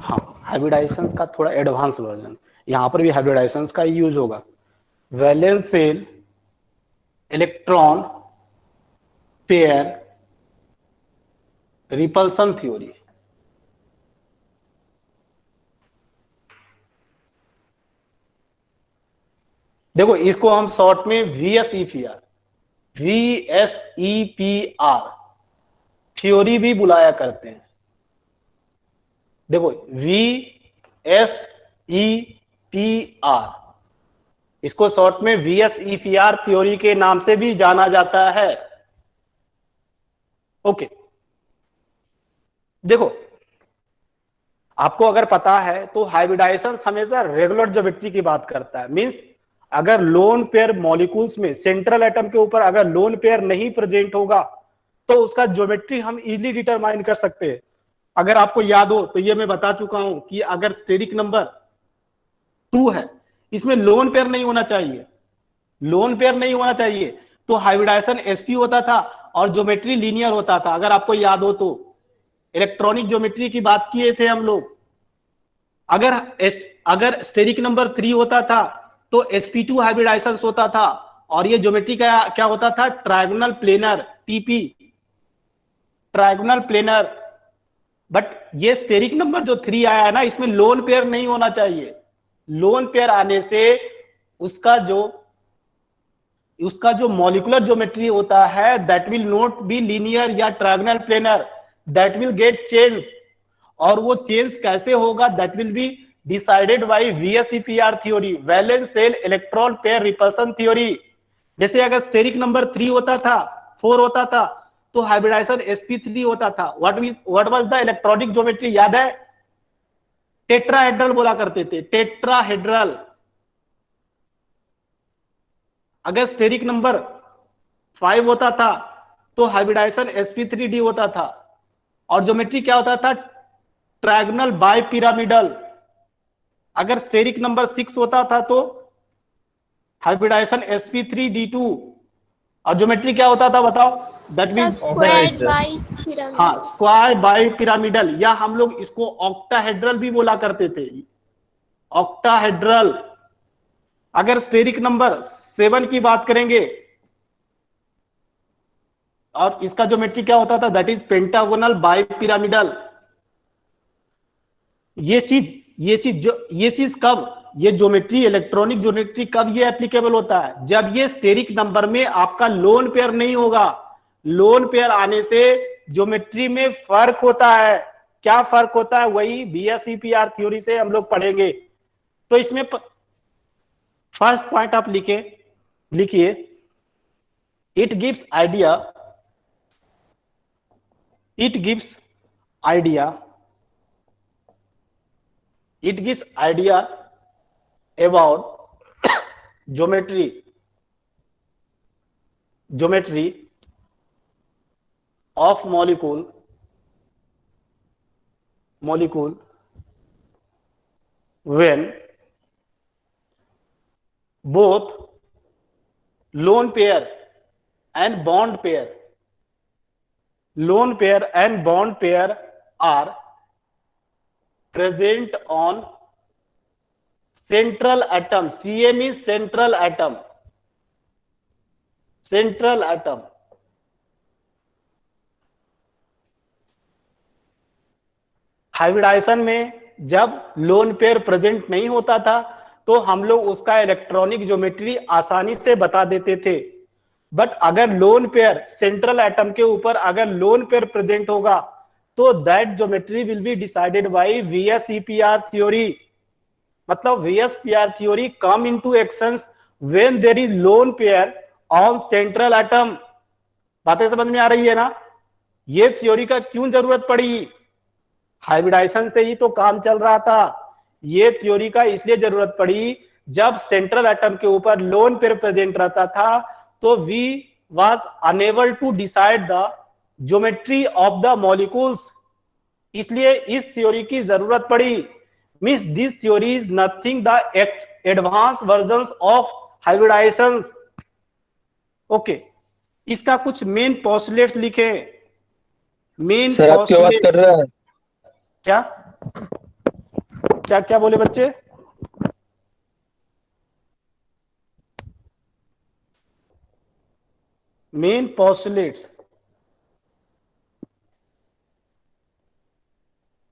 हाँ, हाइब्रिडाइजेशंस का थोड़ा एडवांस वर्जन, यहां पर भी हाइब्रिडाइजेशंस का यूज होगा। Valence shell electron pair repulsion theory. देखो इसको हम शॉर्ट में VSEPR थ्योरी भी बुलाया करते हैं। देखो VSEPR, इसको शॉर्ट में VSEPR थ्योरी के नाम से भी जाना जाता है। ओके, देखो आपको अगर पता है तो हाइब्रिडाइजेशन हमेशा रेगुलर ज्योमेट्री की बात करता है। मींस अगर लोन पेयर मॉलिक्यूल्स में सेंट्रल एटम के ऊपर अगर लोन पेयर नहीं प्रेजेंट होगा तो उसका ज्योमेट्री हम इजीली डिटरमाइन कर सकते हैं। अगर आपको याद हो तो ये मैं बता चुका हूं कि अगर स्टेरिक नंबर 2 है, इसमें लोन पेयर नहीं होना चाहिए, लोन पेयर नहीं होना चाहिए, तो हाइब्रिडाइजेशन sp होता था और ज्योमेट्री लीनियर होता था। अगर आपको याद हो तो इलेक्ट्रॉनिक ज्योमेट्री की बात किए थे हम लोग। अगर स्टेरिक नंबर 3 होता था तो sp2 हाइब्रिडाइजेशन होता था और ये ज्योमेट्री का क्या होता था, trigonal planar, TP, trigonal planar. But ये स्टेरिक नंबर जो 3 आया है ना, इसमें लोन पेयर नहीं होना चाहिए। लोन पेयर आने से उसका जो मॉलिक्यूलर ज्योमेट्री होता है that will not be linear या trigonal planar, that will get change. और वो चेंज कैसे होगा, that will be decided by VSEPR theory, valence shell electron pair repulsion theory. जैसे अगर स्टेरिक नंबर 3 होता था, 4 होता था, तो हाइब्रिडाइजेशन sp3 होता था। What was the electronic geometry, याद है? टेट्राहेड्रल बोला करते थे, टेट्राहेड्रल। अगर स्टेरिक नंबर 5 होता था तो हाइब्रिडाइजेशन sp3d होता था और ज्योमेट्री क्या होता था, ट्रायगोनल बाइपिरामिडल। अगर स्टेरिक नंबर 6 होता था तो हाइब्रिडाइजेशन sp3d2 और ज्योमेट्री क्या होता था बताओ, that mean square by pyramid. हाँ, स्क्वायर बाय पिरामिडल, या हम लोग इसको ऑक्टाहेड्रल भी बोला करते थे, ऑक्टाहेड्रल। अगर स्टेरिक नंबर 7 की बात करेंगे और इसका ज्योमेट्री क्या होता था, that is pentagonal bipyramidal. ये चीज कब, ये ज्योमेट्री, इलेक्ट्रॉनिक ज्योमेट्री कब ये एप्लीकेबल होता है, जब ये स्टेरिक नंबर में आपका लोन पेयर नहीं होगा। लोन पेयर आने से ज्योमेट्री में फर्क होता है। क्या फर्क होता है, वही VSEPR थ्योरी से हम लोग पढ़ेंगे। तो इसमें फर्स्ट पॉइंट आप लिखिए, it gives idea about geometry of molecule when both lone pair and bond pair, lone pair and bond pair are present on central atom. Ca means central atom. Central atom. Hybridization में जब lone pair present नहीं होता था तो हम लोग उसका electronic geometry आसानी से बता देते थे, बट अगर लोन पेयर सेंट्रल एटम के ऊपर अगर लोन पेयर प्रेजेंट होगा तो that geometry will be decided by VSEPR theory. मतलब VSPR theory come into actions when there is lone pair on central atom. बातें समझ में आ रही है ना? ये थ्योरी का क्यों जरूरत पड़ी? हाइब्रिडाइजेशन से ही तो काम चल रहा था। ये थ्योरी का इसलिए जरूरत पड़ी जब सेंट्रल एटम के ऊपर लोन पेयर प्रेजेंट रहता था तो we was unable to decide the geometry of the molecules. इसलिए इस थ्योरी की जरूरत पड़ी। Means this theory is nothing the advance versions of hybridization. Okay, इसका कुछ मेन पोस्टुलेट्स लिखे। मेन सर आपकी आवाज कर रहा है। क्या क्या क्या बोले बच्चे? Main postulates.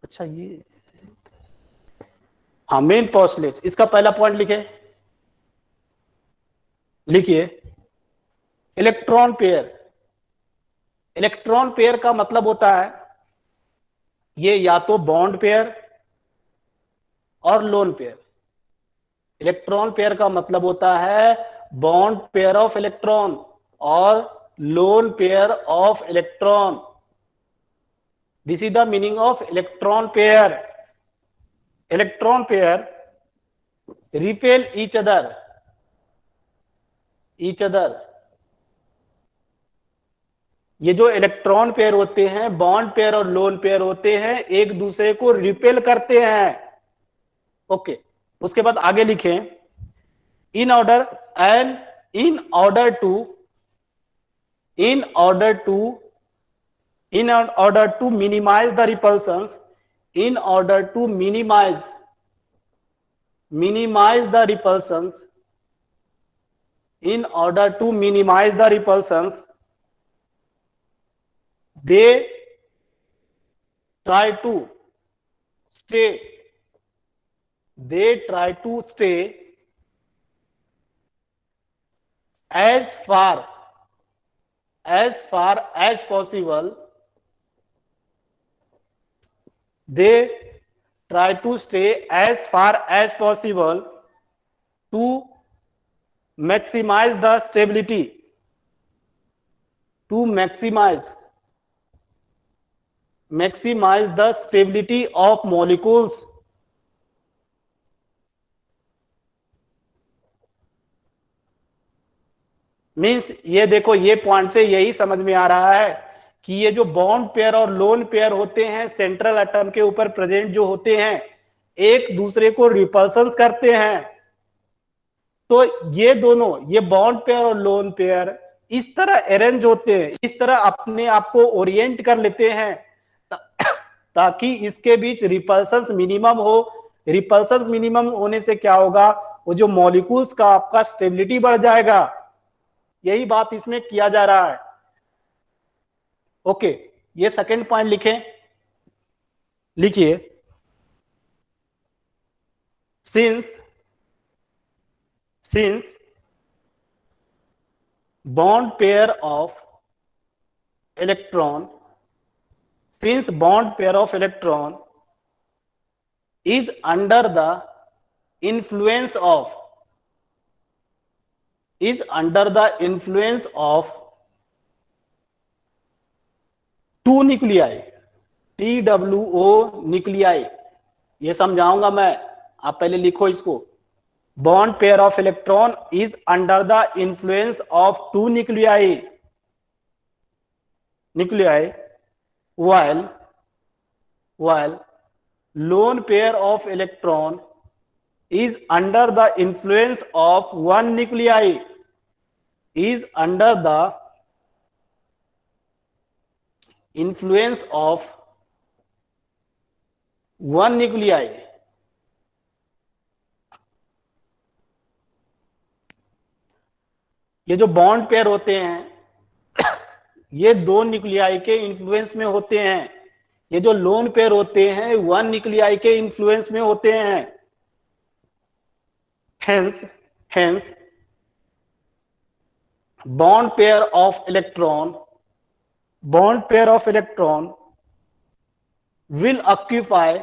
अच्छा ये, हाँ मेन पोस्टुलेट्स। इसका पहला पॉइंट लिखे, लिखिए इलेक्ट्रॉन पेयर। इलेक्ट्रॉन पेयर का मतलब होता है ये या तो बॉन्ड पेयर और लोन पेयर। इलेक्ट्रॉन पेयर का मतलब होता है बॉन्ड पेयर ऑफ इलेक्ट्रॉन और lone pair of electron. This is the meaning of electron pair. Electron pair repel each other. ये जो इलेक्ट्रॉन पेयर होते हैं, बॉन्ड पेयर और लोन पेयर होते हैं, एक दूसरे को रिपेल करते हैं। ओके, उसके बाद आगे लिखें इन order to minimize the repulsions, in order to minimize the repulsions, in order to minimize the repulsions, they try to stay as far as possible. They try to stay as far as possible to maximize the stability, to maximize the stability of molecules. Means ये देखो, ये point से यही समझ में आ रहा है कि ये जो बॉन्ड पेयर और लोन पेयर होते हैं सेंट्रल एटम के ऊपर प्रेजेंट जो होते हैं, एक दूसरे को रिपल्सन्स करते हैं। तो ये दोनों, ये बॉन्ड पेयर और लोन पेयर इस तरह अरेंज होते हैं, इस तरह अपने आप को ओरिएंट कर लेते हैं ताकि इसके बीच रिपल्सन्स मिनिमम हो। रिपल्सन्स मिनिमम होने से क्या होगा, वो जो मॉलिक्यूल्स का आपका स्टेबिलिटी बढ़ जाएगा। यही बात इसमें किया जा रहा है। ओके, ये सेकंड पॉइंट लिखें, लिखिए since bond pair of electron is under the influence of two nuclei, TWO nuclei। ये समझाऊंगा मैं, आप पहले लिखो इसको। Bond pair of electron is under the influence of two nuclei while lone pair of electron is under the influence of one nuclei, is under the influence of one nuclei ये जो bond pair होते हैं ये दो nuclei के influence में होते हैं, ये जो लोन पेयर होते हैं वन न्यूक्लियाई के इन्फ्लुएंस में होते हैं। Hence bond pair of electron will occupy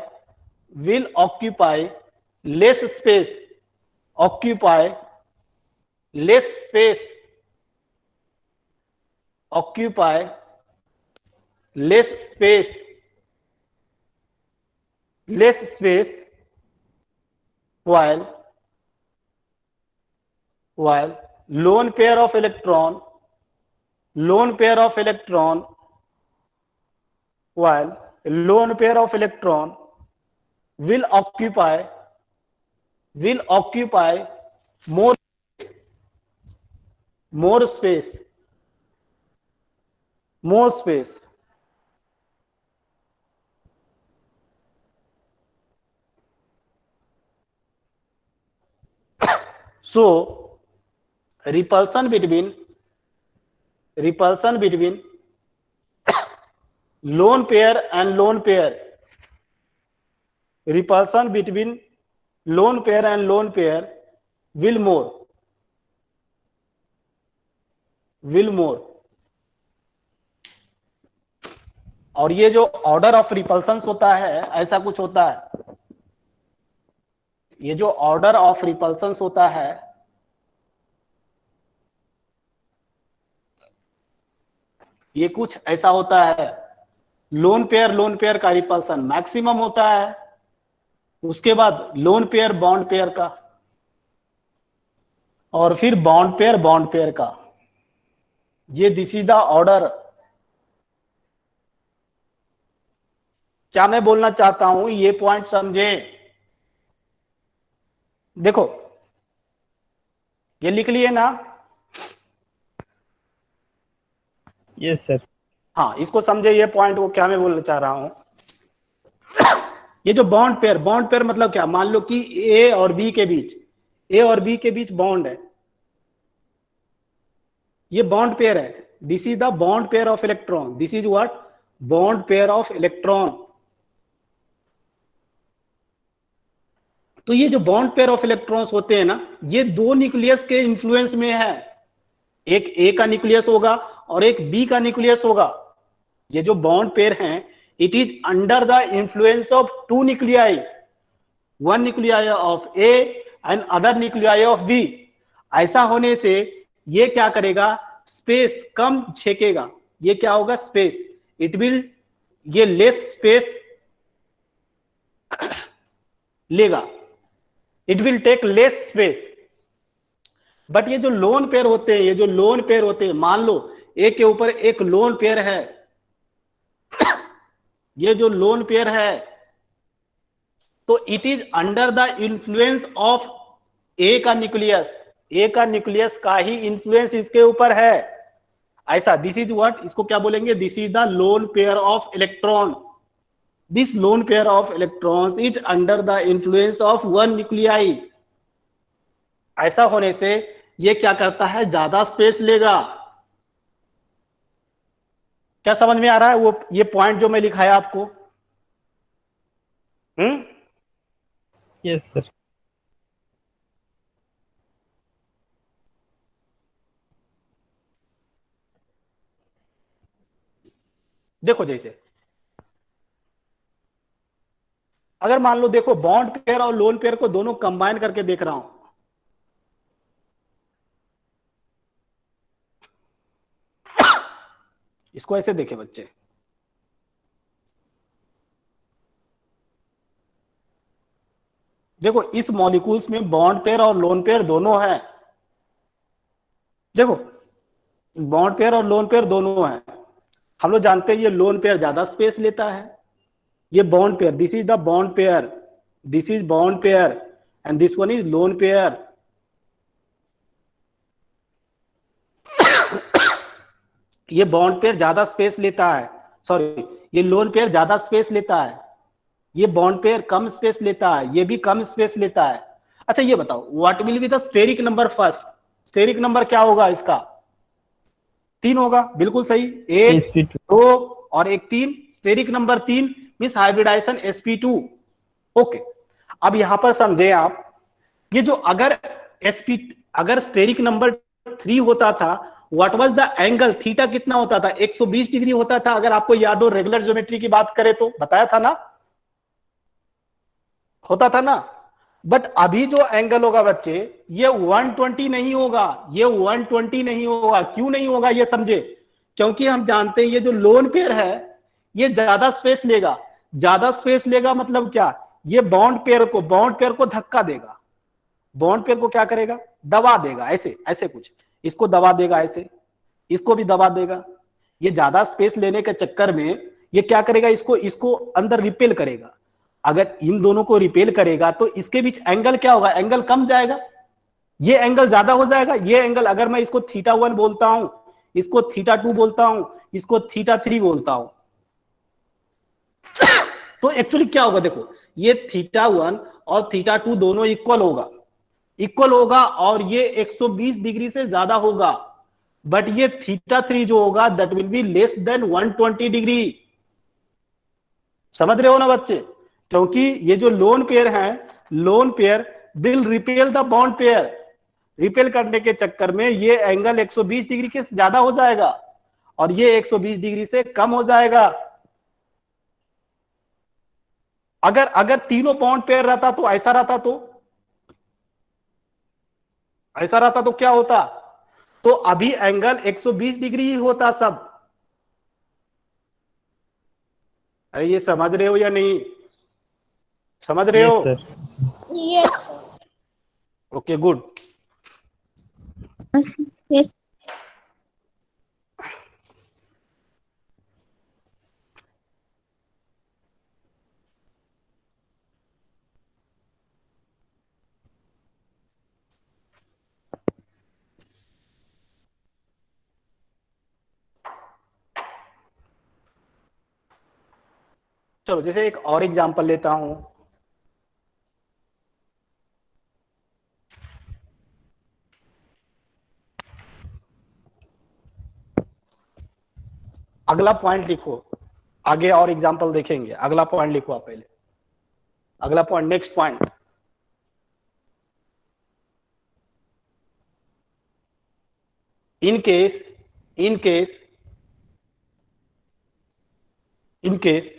less space while lone pair of electron will occupy more space. So repulsion between lone pair and lone pair will more और ये जो order of repulsion होता है ऐसा कुछ होता है, ये जो ऑर्डर ऑफ रिपल्सन होता है ये कुछ ऐसा होता है। लोन पेयर का रिपल्सन मैक्सिमम होता है, उसके बाद लोन पेयर बॉन्ड पेयर का, और फिर बॉन्ड पेयर का। ये दिस इज द ऑर्डर। क्या मैं बोलना चाहता हूं ये पॉइंट समझे। देखो ये लिख लिए ना। Yes sir. हाँ इसको समझे ये पॉइंट को क्या मैं बोलना चाह रहा हूं। ये जो बॉन्ड पेयर मतलब क्या, मान लो कि ए और बी के बीच बॉन्ड है, ये बॉन्ड पेयर है। This is the bond pair of electron, this is what bond pair of electron. तो ये जो बॉन्ड पेयर ऑफ इलेक्ट्रॉन्स होते हैं ना ये दो न्यूक्लियस के इन्फ्लुएंस में है, एक ए का न्यूक्लियस होगा और एक बी का न्यूक्लियस होगा। ये जो बॉन्ड पेयर हैं it is under the influence of two nuclei, one nuclei of A and other nuclei of B. ऐसा होने से ये क्या करेगा, स्पेस कम छेकेगा। ये क्या होगा, स्पेस, इट विल, ये लेस स्पेस लेगा, it will take less space. But ये जो लोन पेयर होते हैं, मान लो ए के ऊपर एक लोन पेयर है, ये जो लोन पेयर है तो it is under the influence of a का न्यूक्लियस का ही इन्फ्लुएंस इसके ऊपर है। ऐसा दिस इज व्हाट, इसको क्या बोलेंगे, this is the lone pair of electron. This lone pair of electrons is under the influence of one nuclei. ऐसा होने से ये क्या करता है, ज्यादा स्पेस लेगा। क्या समझ में आ रहा है वो ये पॉइंट जो मैं लिखाया आपको? Yes sir. देखो जैसे अगर मान लो, देखो बॉन्ड पेयर और लोन पेयर को दोनों कंबाइन करके देख रहा हूं, इसको ऐसे देखे बच्चे, देखो इस मॉलिक्यूल्स में बॉन्ड पेयर और लोन पेयर दोनों है। देखो बॉन्ड पेयर और लोन पेयर दोनों है। हम लोग जानते हैं ये लोन पेयर ज्यादा स्पेस लेता है, ये bond pair, this is the bond pair, this is bond pair and this one is lone pair. ये बॉन्ड पेयर ज्यादा स्पेस लेता है सॉरी, ये लोन पेयर ज्यादा स्पेस लेता है, ये बॉन्ड पेयर कम स्पेस लेता है, ये भी कम स्पेस लेता है। अच्छा ये बताओ, what will be the steric number first? Steric number क्या होगा इसका? 3 होगा, बिल्कुल सही। एक, sp2। दो और एक 3, steric number 3 means hybridization sp2। Okay, अब यहां पर समझे आप, ये जो अगर अगर स्टेरिक नंबर 3 होता था, what was the angle? Theta कितना होता था? 120 डिग्री होता था, अगर आपको याद हो रेगुलर ज्योमेट्री की बात करें तो, बताया था ना, होता था ना। बट अभी जो एंगल होगा बच्चे, ये 120 नहीं होगा, ये 120 नहीं होगा। क्यों नहीं होगा ये समझे? क्योंकि हम जानते हैं ये जो लोन पेयर है ये ज्यादा स्पेस लेगा। ज्यादा स्पेस लेगा मतलब क्या? ये बॉन्ड पेयर को धक्का देगा, बॉन्ड पेयर को क्या करेगा? दबा देगा, ऐसे ऐसे कुछ, इसको दबा देगा, ऐसे इसको भी दबा देगा। ये ज्यादा स्पेस लेने के चक्कर में ये क्या करेगा? इसको इसको अंदर रिपेल करेगा। अगर इन दोनों को रिपेल करेगा तो इसके बीच एंगल क्या होगा? एंगल कम जाएगा, ये एंगल ज्यादा हो जाएगा। ये एंगल अगर मैं इसको θ1 बोलता हूं, इसको θ2 बोलता हूं, इसको θ3 बोलता हूं, तो एक्चुअली क्या होगा? देखो, ये θ1 और θ2 दोनों इक्वल होगा और ये 120 डिग्री से ज्यादा होगा। बट ये θ3 जो होगा that will be less than 120 degree. समझ रहे हो ना बच्चे? क्योंकि ये जो लोन पेयर है, lone pair will repel the bond pair. Repel करने के चक्कर में ये एंगल 120 डिग्री के ज्यादा हो जाएगा और ये 120 डिग्री से कम हो जाएगा। अगर अगर तीनों बॉन्ड पेयर रहता तो ऐसा रहता, तो क्या होता? तो अभी एंगल 120 डिग्री ही होता सब। अरे ये समझ रहे हो या नहीं? समझ रहे हो? Yes sir. Yes sir. Okay good. Yes. चलो जैसे एक और एग्जांपल लेता हूं। अगला पॉइंट लिखो, आगे और एग्जांपल देखेंगे। अगला पॉइंट लिखो आप पहले, अगला point, next point. in case in case in case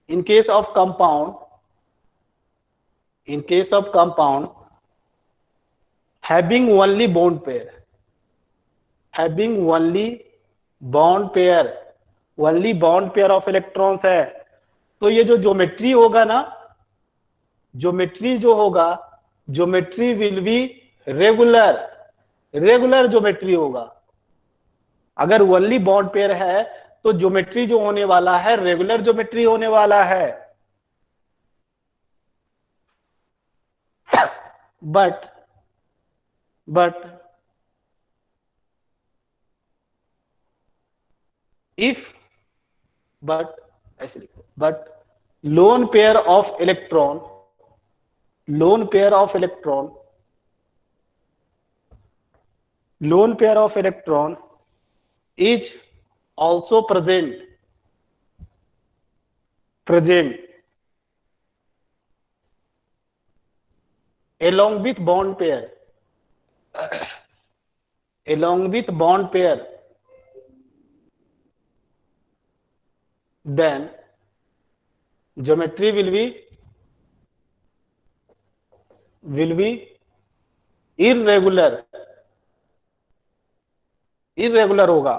in case of compound having only bond pair, only bond pair of electrons है, तो ये जो ज्योमेट्री होगा ना, geometry will be regular geometry होगा। अगर ओनली बॉन्ड पेयर है तो ज्योमेट्री जो होने वाला है रेगुलर ज्योमेट्री होने वाला है। बट ऐसे लिखो, but lone pair of electron is also present along with bond pair, then geometry will be irregular होगा।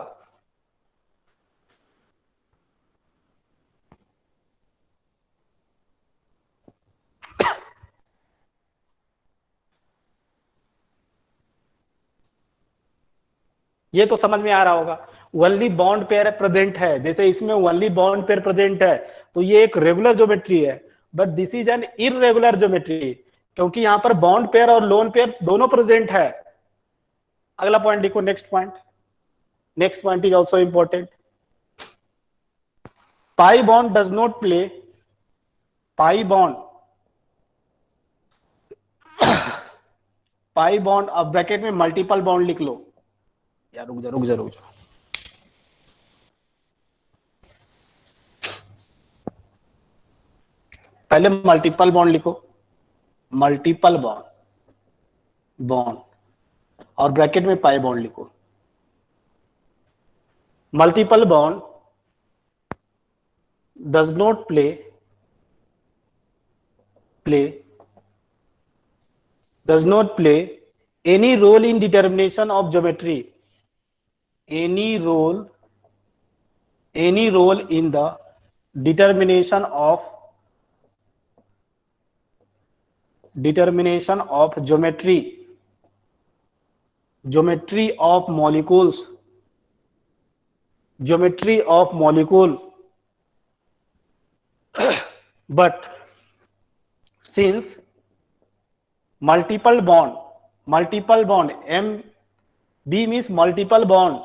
ये तो समझ में आ रहा होगा। ओनली बॉन्ड पेयर प्रेजेंट है, जैसे इसमें ओनली बॉन्ड पेयर प्रेजेंट है तो ये एक रेगुलर ज्योमेट्री है। But this is an irregular geometry क्योंकि यहां पर बॉन्ड पेयर और लोन पेयर दोनों प्रेजेंट है। अगला पॉइंट देखो, next point is also important. Pi bond does not play, pi bond, pi bond, अब ब्रैकेट में मल्टीपल बॉन्ड लिख लो यार, रुक जा रुक जा रुक जा, पहले मल्टीपल बॉन्ड लिखो, मल्टीपल बॉन्ड, बॉन्ड, और ब्रैकेट में पाई बॉन्ड लिखो। Multiple bond does not play does not play any role in determination of geometry, any role in the determination of geometry of molecules, geometry of molecule, but since multiple bond, M B means multiple bond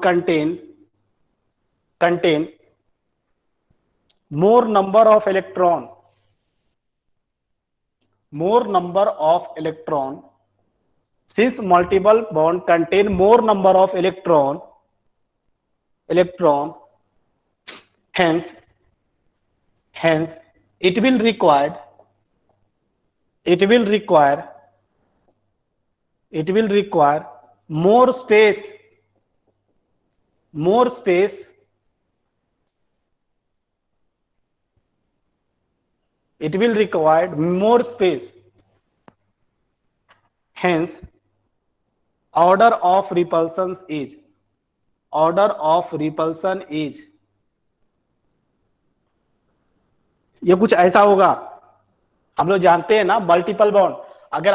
contain more number of electron, since multiple bond contain more number of electron, hence it will require more space, it will require more space, hence order of repulsion is, ये कुछ ऐसा होगा। हम लोग जानते हैं ना multiple bond, अगर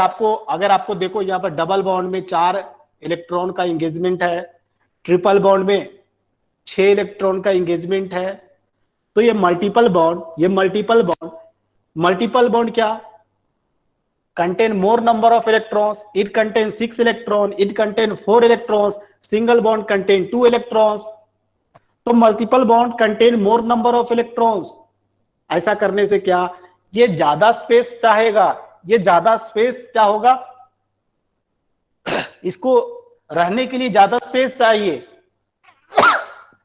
आपको देखो यहाँ पर डबल बॉन्ड में 4 इलेक्ट्रॉन का एंगेजमेंट है, ट्रिपल बॉन्ड में 6 इलेक्ट्रॉन का एंगेजमेंट है, तो ये मल्टीपल बॉन्ड क्या contain more number of electrons, it contains 6 electrons, it contains 4 electrons, single bond contain 2 electrons, तो multiple bond contain more number of electrons. ऐसा करने से क्या, ये ज्यादा स्पेस चाहेगा, ये ज्यादा स्पेस क्या होगा, इसको रहने के लिए ज्यादा स्पेस चाहिए,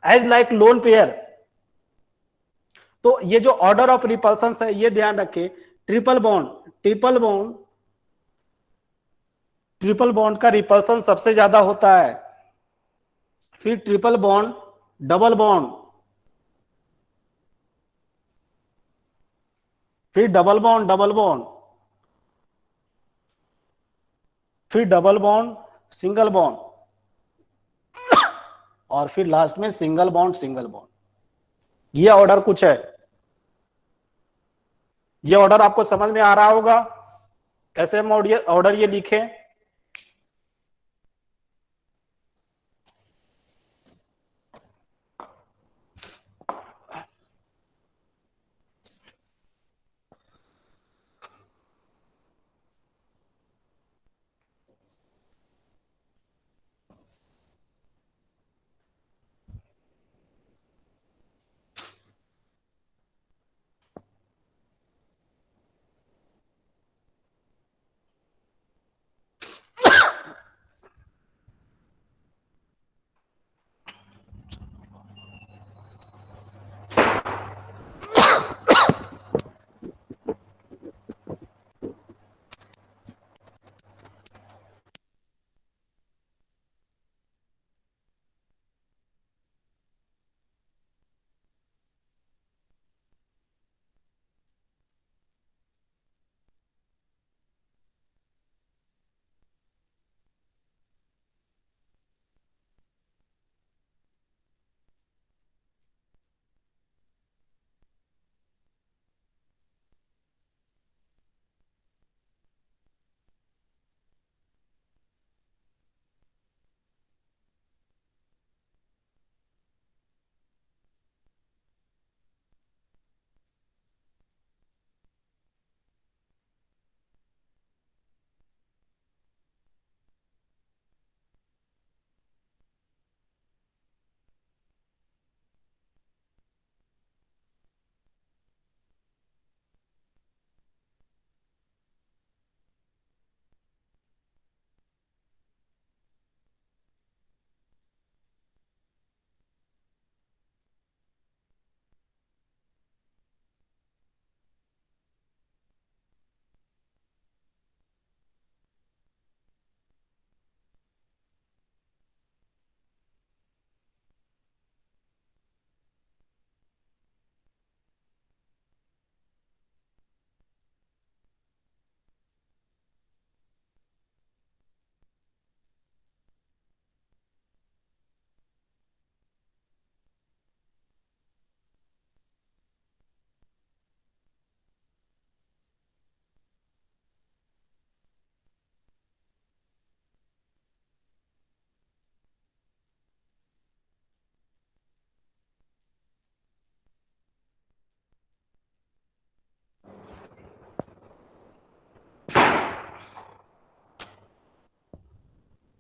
एज लाइक लोन पेयर। तो ये जो ऑर्डर ऑफ रिपल्सन है ये ध्यान रखें, ट्रिपल बॉन्ड का रिपल्सन सबसे ज्यादा होता है, फिर ट्रिपल बॉन्ड, डबल बॉन्ड, फिर डबल बॉन्ड, फिर डबल बॉन्ड, सिंगल बॉन्ड, और फिर लास्ट में सिंगल बॉन्ड। ये ऑर्डर कुछ है, ये ऑर्डर आपको समझ में आ रहा होगा कैसे हम ऑर्डर ये लिखें।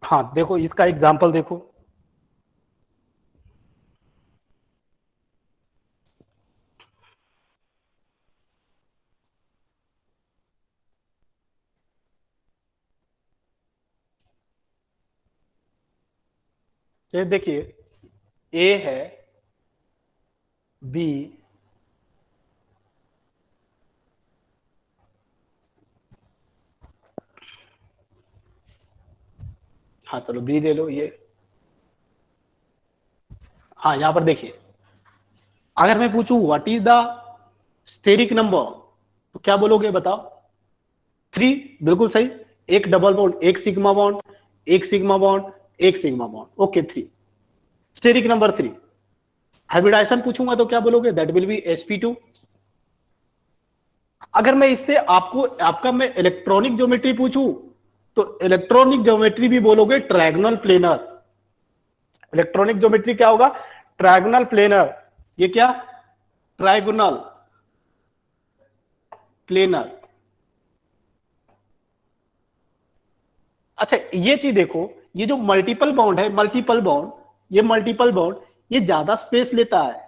हाँ देखो इसका एग्जाम्पल देखो, ये देखिए ए है, बी, हाँ चलो बी ले लो ये, हाँ यहां पर देखिए अगर मैं पूछूं what is the steric number तो क्या बोलोगे बताओ? 3, बिल्कुल सही। एक डबल बॉन्ड, एक सिग्मा बॉन्ड, एक सिग्मा बॉन्ड, एक sigma bond, okay 3, steric number 3। Hybridization पूछूंगा तो क्या बोलोगे? That will be sp2। अगर मैं इससे आपको आपका मैं इलेक्ट्रॉनिक ज्योमेट्री पूछूं तो इलेक्ट्रॉनिक ज्योमेट्री भी बोलोगे ट्रायगोनल प्लेनर। इलेक्ट्रॉनिक ज्योमेट्री क्या होगा? Trigonal planar. ये क्या? Trigonal planar. अच्छा ये चीज देखो, ये जो मल्टीपल बॉन्ड है, मल्टीपल बॉन्ड, ये मल्टीपल बॉन्ड ये ज्यादा स्पेस लेता है।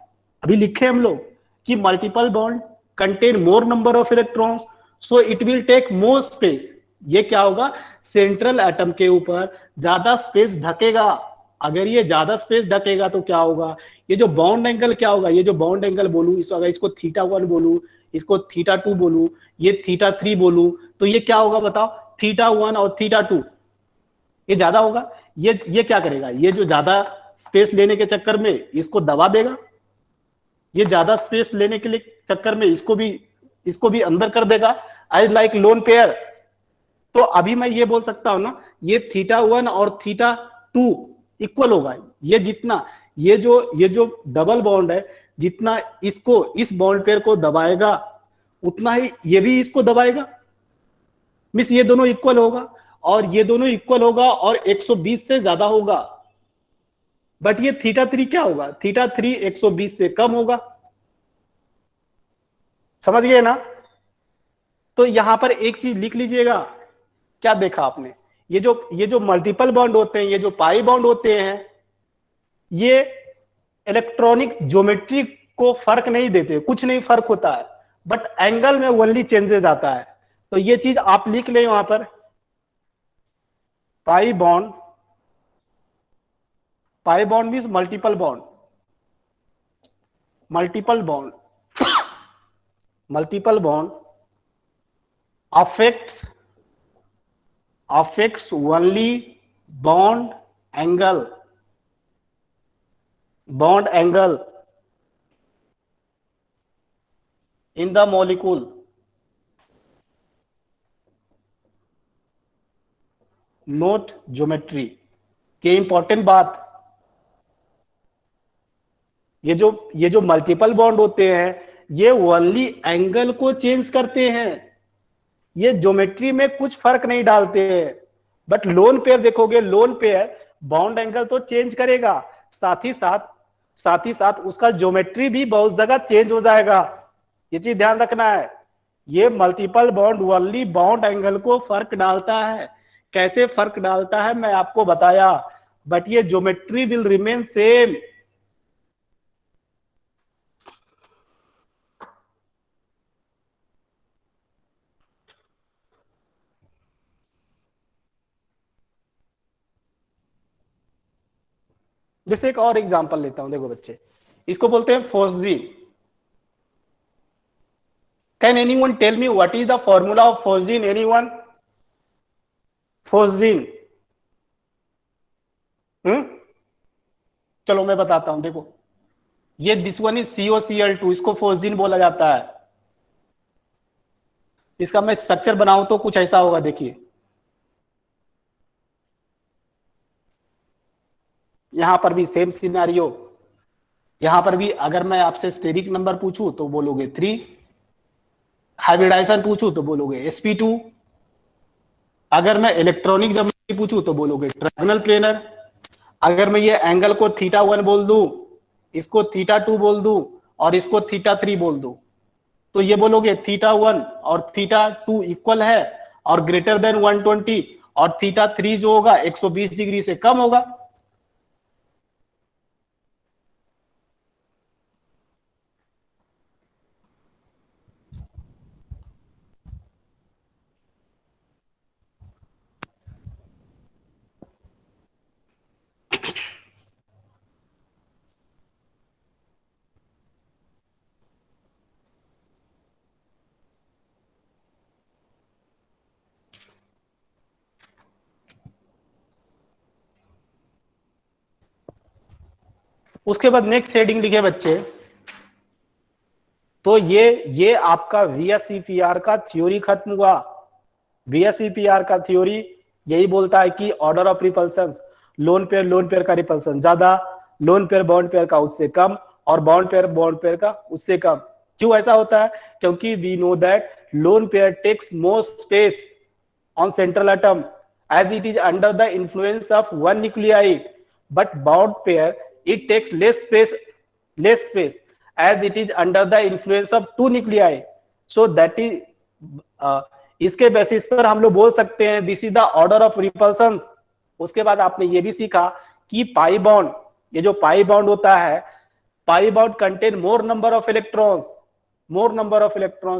अभी लिखे हम लोग कि multiple bond contain more number of electrons, so it will take more space. ये क्या होगा? सेंट्रल एटम के ऊपर ज्यादा स्पेस ढकेगा। अगर ये ज्यादा स्पेस ढकेगा तो क्या होगा? ये जो बॉन्ड एंगल क्या होगा? ये जो बॉन्ड एंगल बोलू, इस अगर इसको θ1 बोलू, इसको θ2 बोलू, ये θ3 बोलू, तो ये क्या होगा बताओ? θ1 और θ2 ये ज्यादा होगा। ये क्या करेगा? ये जो ज्यादा स्पेस लेने के चक्कर में इसको दबा देगा, ये ज्यादा स्पेस लेने के लिए चक्कर में इसको भी अंदर कर देगा, एज लाइक लोन पेयर। तो अभी मैं ये बोल सकता हूं ना, ये θ1 और θ2 इक्वल होगा। ये जितना ये जो डबल बॉन्ड है, जितना इसको इस बॉन्ड पेयर को दबाएगा उतना ही ये भी इसको दबाएगा। मिस ये दोनों इक्वल होगा और ये दोनों इक्वल होगा और 120 से ज्यादा होगा। बट ये θ3 क्या होगा? θ3 120 से कम होगा। समझ गए ना? तो यहां पर एक चीज लिख लीजिएगा। क्या देखा आपने? ये जो मल्टीपल बॉन्ड होते हैं, ये जो पाई बॉन्ड होते हैं, ये इलेक्ट्रॉनिक ज्योमेट्री को फर्क नहीं देते, कुछ नहीं फर्क होता है, बट एंगल में ओनली चेंजेस आता है। तो ये चीज आप लिख ले वहां पर, pi bond means multiple bond, multiple bond affects only bond angle in the molecule। Note geometry के इंपॉर्टेंट बात, ये जो मल्टीपल बॉन्ड होते हैं ये ओनली एंगल को चेंज करते हैं, ये ज्योमेट्री में कुछ फर्क नहीं डालते हैं। बट लोन पेयर देखोगे, लोन पेयर बॉन्ड एंगल तो चेंज करेगा, साथ ही साथ उसका ज्योमेट्री भी बहुत जगह चेंज हो जाएगा। ये चीज ध्यान रखना है। ये multiple bond only bond angle को फर्क डालता है। कैसे फर्क डालता है मैं आपको बताया, बट ये ज्योमेट्री विल रिमेन सेम। जैसे एक और एग्जांपल लेता हूं, देखो बच्चे, इसको बोलते हैं phosgene. Can anyone tell me what is the formula of phosgene? Anyone? Phosgene? चलो मैं बताता हूं। देखो ये दिस वन इज COCl2, इसको फोर्सजीन बोला जाता है। इसका मैं स्ट्रक्चर बनाऊं तो कुछ ऐसा होगा, देखिए यहां पर भी सेम सिनेरियो। यहां पर भी अगर मैं आपसे स्टेरिक नंबर पूछूं तो बोलोगे 3, हाइब्रिडाइजेशन पूछूं तो बोलोगे sp2, अगर मैं इलेक्ट्रॉनिक ज्योमेट्री पूछूं तो बोलोगे ट्रायगोनल प्लेनर, अगर मैं ये एंगल को θ1 बोल दूं, इसको θ2 बोल दूं और इसको θ3 बोल दूं, तो ये बोलोगे θ1 और θ2 इक्वल है और ग्रेटर देन 120, और θ3 जो होगा 120 डिग्री से कम होगा। उसके बाद नेक्स्ट हेडिंग लिखे बच्चे, तो ये आपका VSEPR का थ्योरी खत्म हुआ। VSEPR का थ्योरी यही बोलता है कि order of repulsion, lone pair का रिपल्सन ज्यादा, लोन पेयर बॉन्ड पेयर का उससे कम, और बॉन्ड पेयर का उससे कम। क्यों ऐसा होता है? क्योंकि we know that lone pair takes more space on central atom as it is under the influence of one nuclei, but bond pair it takes less space as it is under the influence of two nuclei. So that is इसके basis पर हम लोग बोल सकते हैं this is the order of repulsion. उसके बाद आपने ये भी सीखा कि पाई बॉन्ड, ये जो पाई बॉन्ड होता है, pi bond contain more number of electrons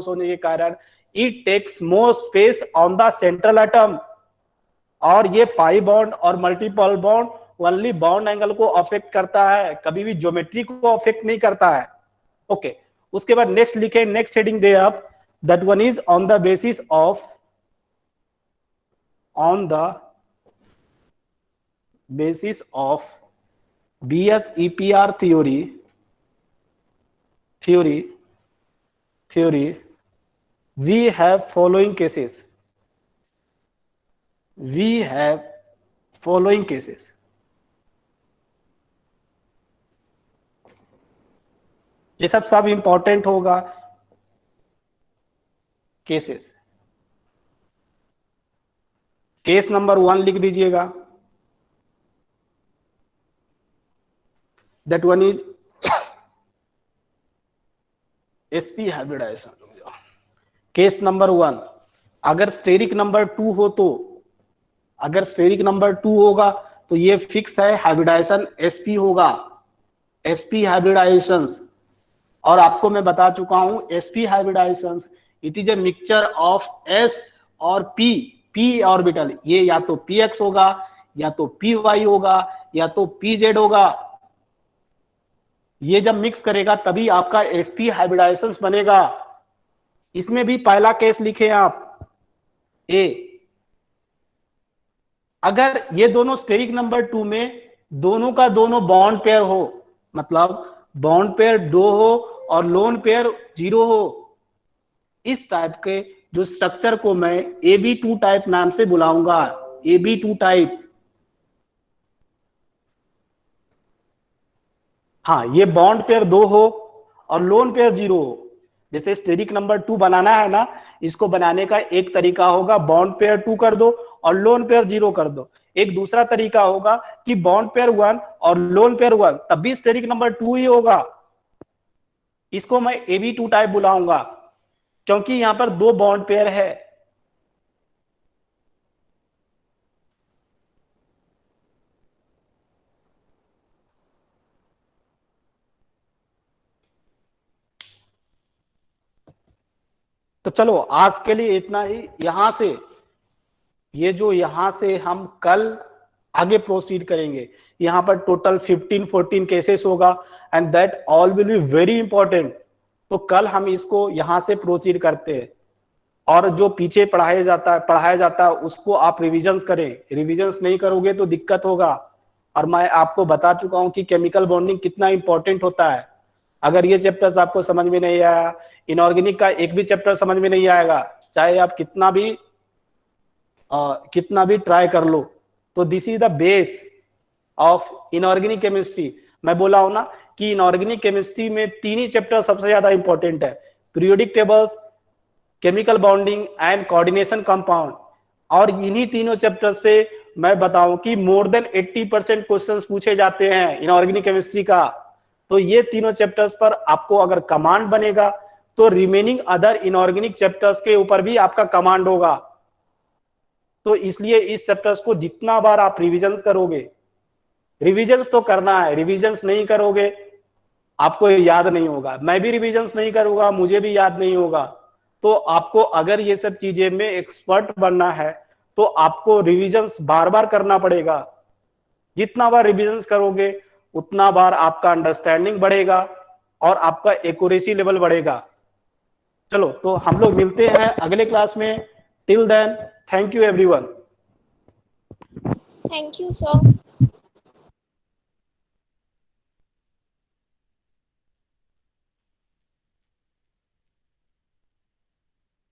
होने के कारण it takes more space on the central atom. और ये पाई बॉन्ड और multiple bond only bond angle को अफेक्ट करता है, कभी भी ज्योमेट्री को अफेक्ट नहीं करता है। ओके, उसके बाद नेक्स्ट लिखे, नेक्स्ट हेडिंग दे आप, that one is on the basis of BSEPR theory we have following cases, ये सब इंपॉर्टेंट होगा। केसेस, केस नंबर 1 लिख दीजिएगा, that one is sp hybridization. Case number 1, अगर स्टेरिक नंबर 2 हो तो, अगर स्टेरिक नंबर 2 होगा तो ये फिक्स है, हाइब्रिडाइजेशन sp होगा, sp हाइब्रिडाइजेशन। और आपको मैं बता चुका हूं sp hybridization it is a mixture of s और p ऑर्बिटल। ये या तो px होगा, या तो py होगा, या तो pz होगा। ये जब मिक्स करेगा तभी आपका sp हाइब्रिडाइजेशन बनेगा। इसमें भी पहला केस लिखे आप ए, अगर ये दोनों स्टेरिक नंबर 2 में दोनों का दोनों बॉन्ड पेयर हो, मतलब बॉन्ड पेयर 2 हो और लोन पेयर 0 हो, इस टाइप के जो स्ट्रक्चर को मैं AB2 टाइप नाम से बुलाऊंगा, AB2 टाइप। हाँ, ये बॉन्ड पेयर 2 हो और लोन पेयर 0 हो। जैसे स्टेरिक नंबर 2 बनाना है ना, इसको बनाने का एक तरीका होगा बॉन्ड पेयर 2 कर दो और लोन पेयर 0 कर दो। एक दूसरा तरीका होगा कि बॉन्ड पेयर 1 और लोन पेयर 1, तब भी स्टेरिक नंबर 2 ही होगा। इसको मैं AB2 टाइप बुलाऊंगा क्योंकि यहां पर 2 बॉन्ड पेयर है। तो चलो आज के लिए इतना ही। यहां से ये जो यहां से हम कल आगे प्रोसीड करेंगे, यहां पर टोटल 15-14 केसेस होगा and that all will be very important. तो कल हम इसको यहां से प्रोसीड करते हैं, और जो पीछे पढ़ाया जाता है उसको आप रिविजन्स करें। रिविजन्स नहीं करोगे तो दिक्कत होगा। और मैं आपको बता चुका हूं कि केमिकल बॉन्डिंग कितना इंपॉर्टेंट होता है। अगर ये चैप्टर्स आपको समझ में नहीं आया, इनऑर्गेनिक का एक भी चैप्टर समझ में नहीं आएगा, चाहे आप कितना भी ट्राई कर लो। तो this is the base of inorganic chemistry. मैं बोला हूं ना कि इनऑर्गेनिक केमिस्ट्री में 3 ही चैप्टर सबसे ज्यादा इंपॉर्टेंट है, periodic tables, chemical bonding and coordination compound. और इन्हीं तीनों चैप्टर से मैं बताऊं कि मोर देन 80% क्वेश्चंस पूछे जाते हैं इनऑर्गेनिक केमिस्ट्री का। तो ये तीनों चैप्टर्स पर आपको अगर कमांड बनेगा तो रिमेनिंग अदर इनऑर्गेनिक चैप्टर्स के ऊपर भी आपका कमांड होगा। तो इसलिए इस चैप्टर्स को जितना बार आप रिविजन्स करोगे, रिविजन्स तो करना है, रिविजन्स नहीं करोगे आपको याद नहीं होगा, मैं भी रिविजन्स नहीं करूंगा, मुझे भी याद नहीं होगा। तो आपको अगर ये सब चीजें में एक्सपर्ट बनना है तो आपको रिविजन्स बार बार करना पड़ेगा। जितना बार रिविजन्स करोगे उतना बार आपका अंडरस्टैंडिंग बढ़ेगा और आपका एक्यूरेसी लेवल बढ़ेगा। चलो तो हम लोग मिलते हैं अगले क्लास में। Till then, thank you everyone. Thank you sir.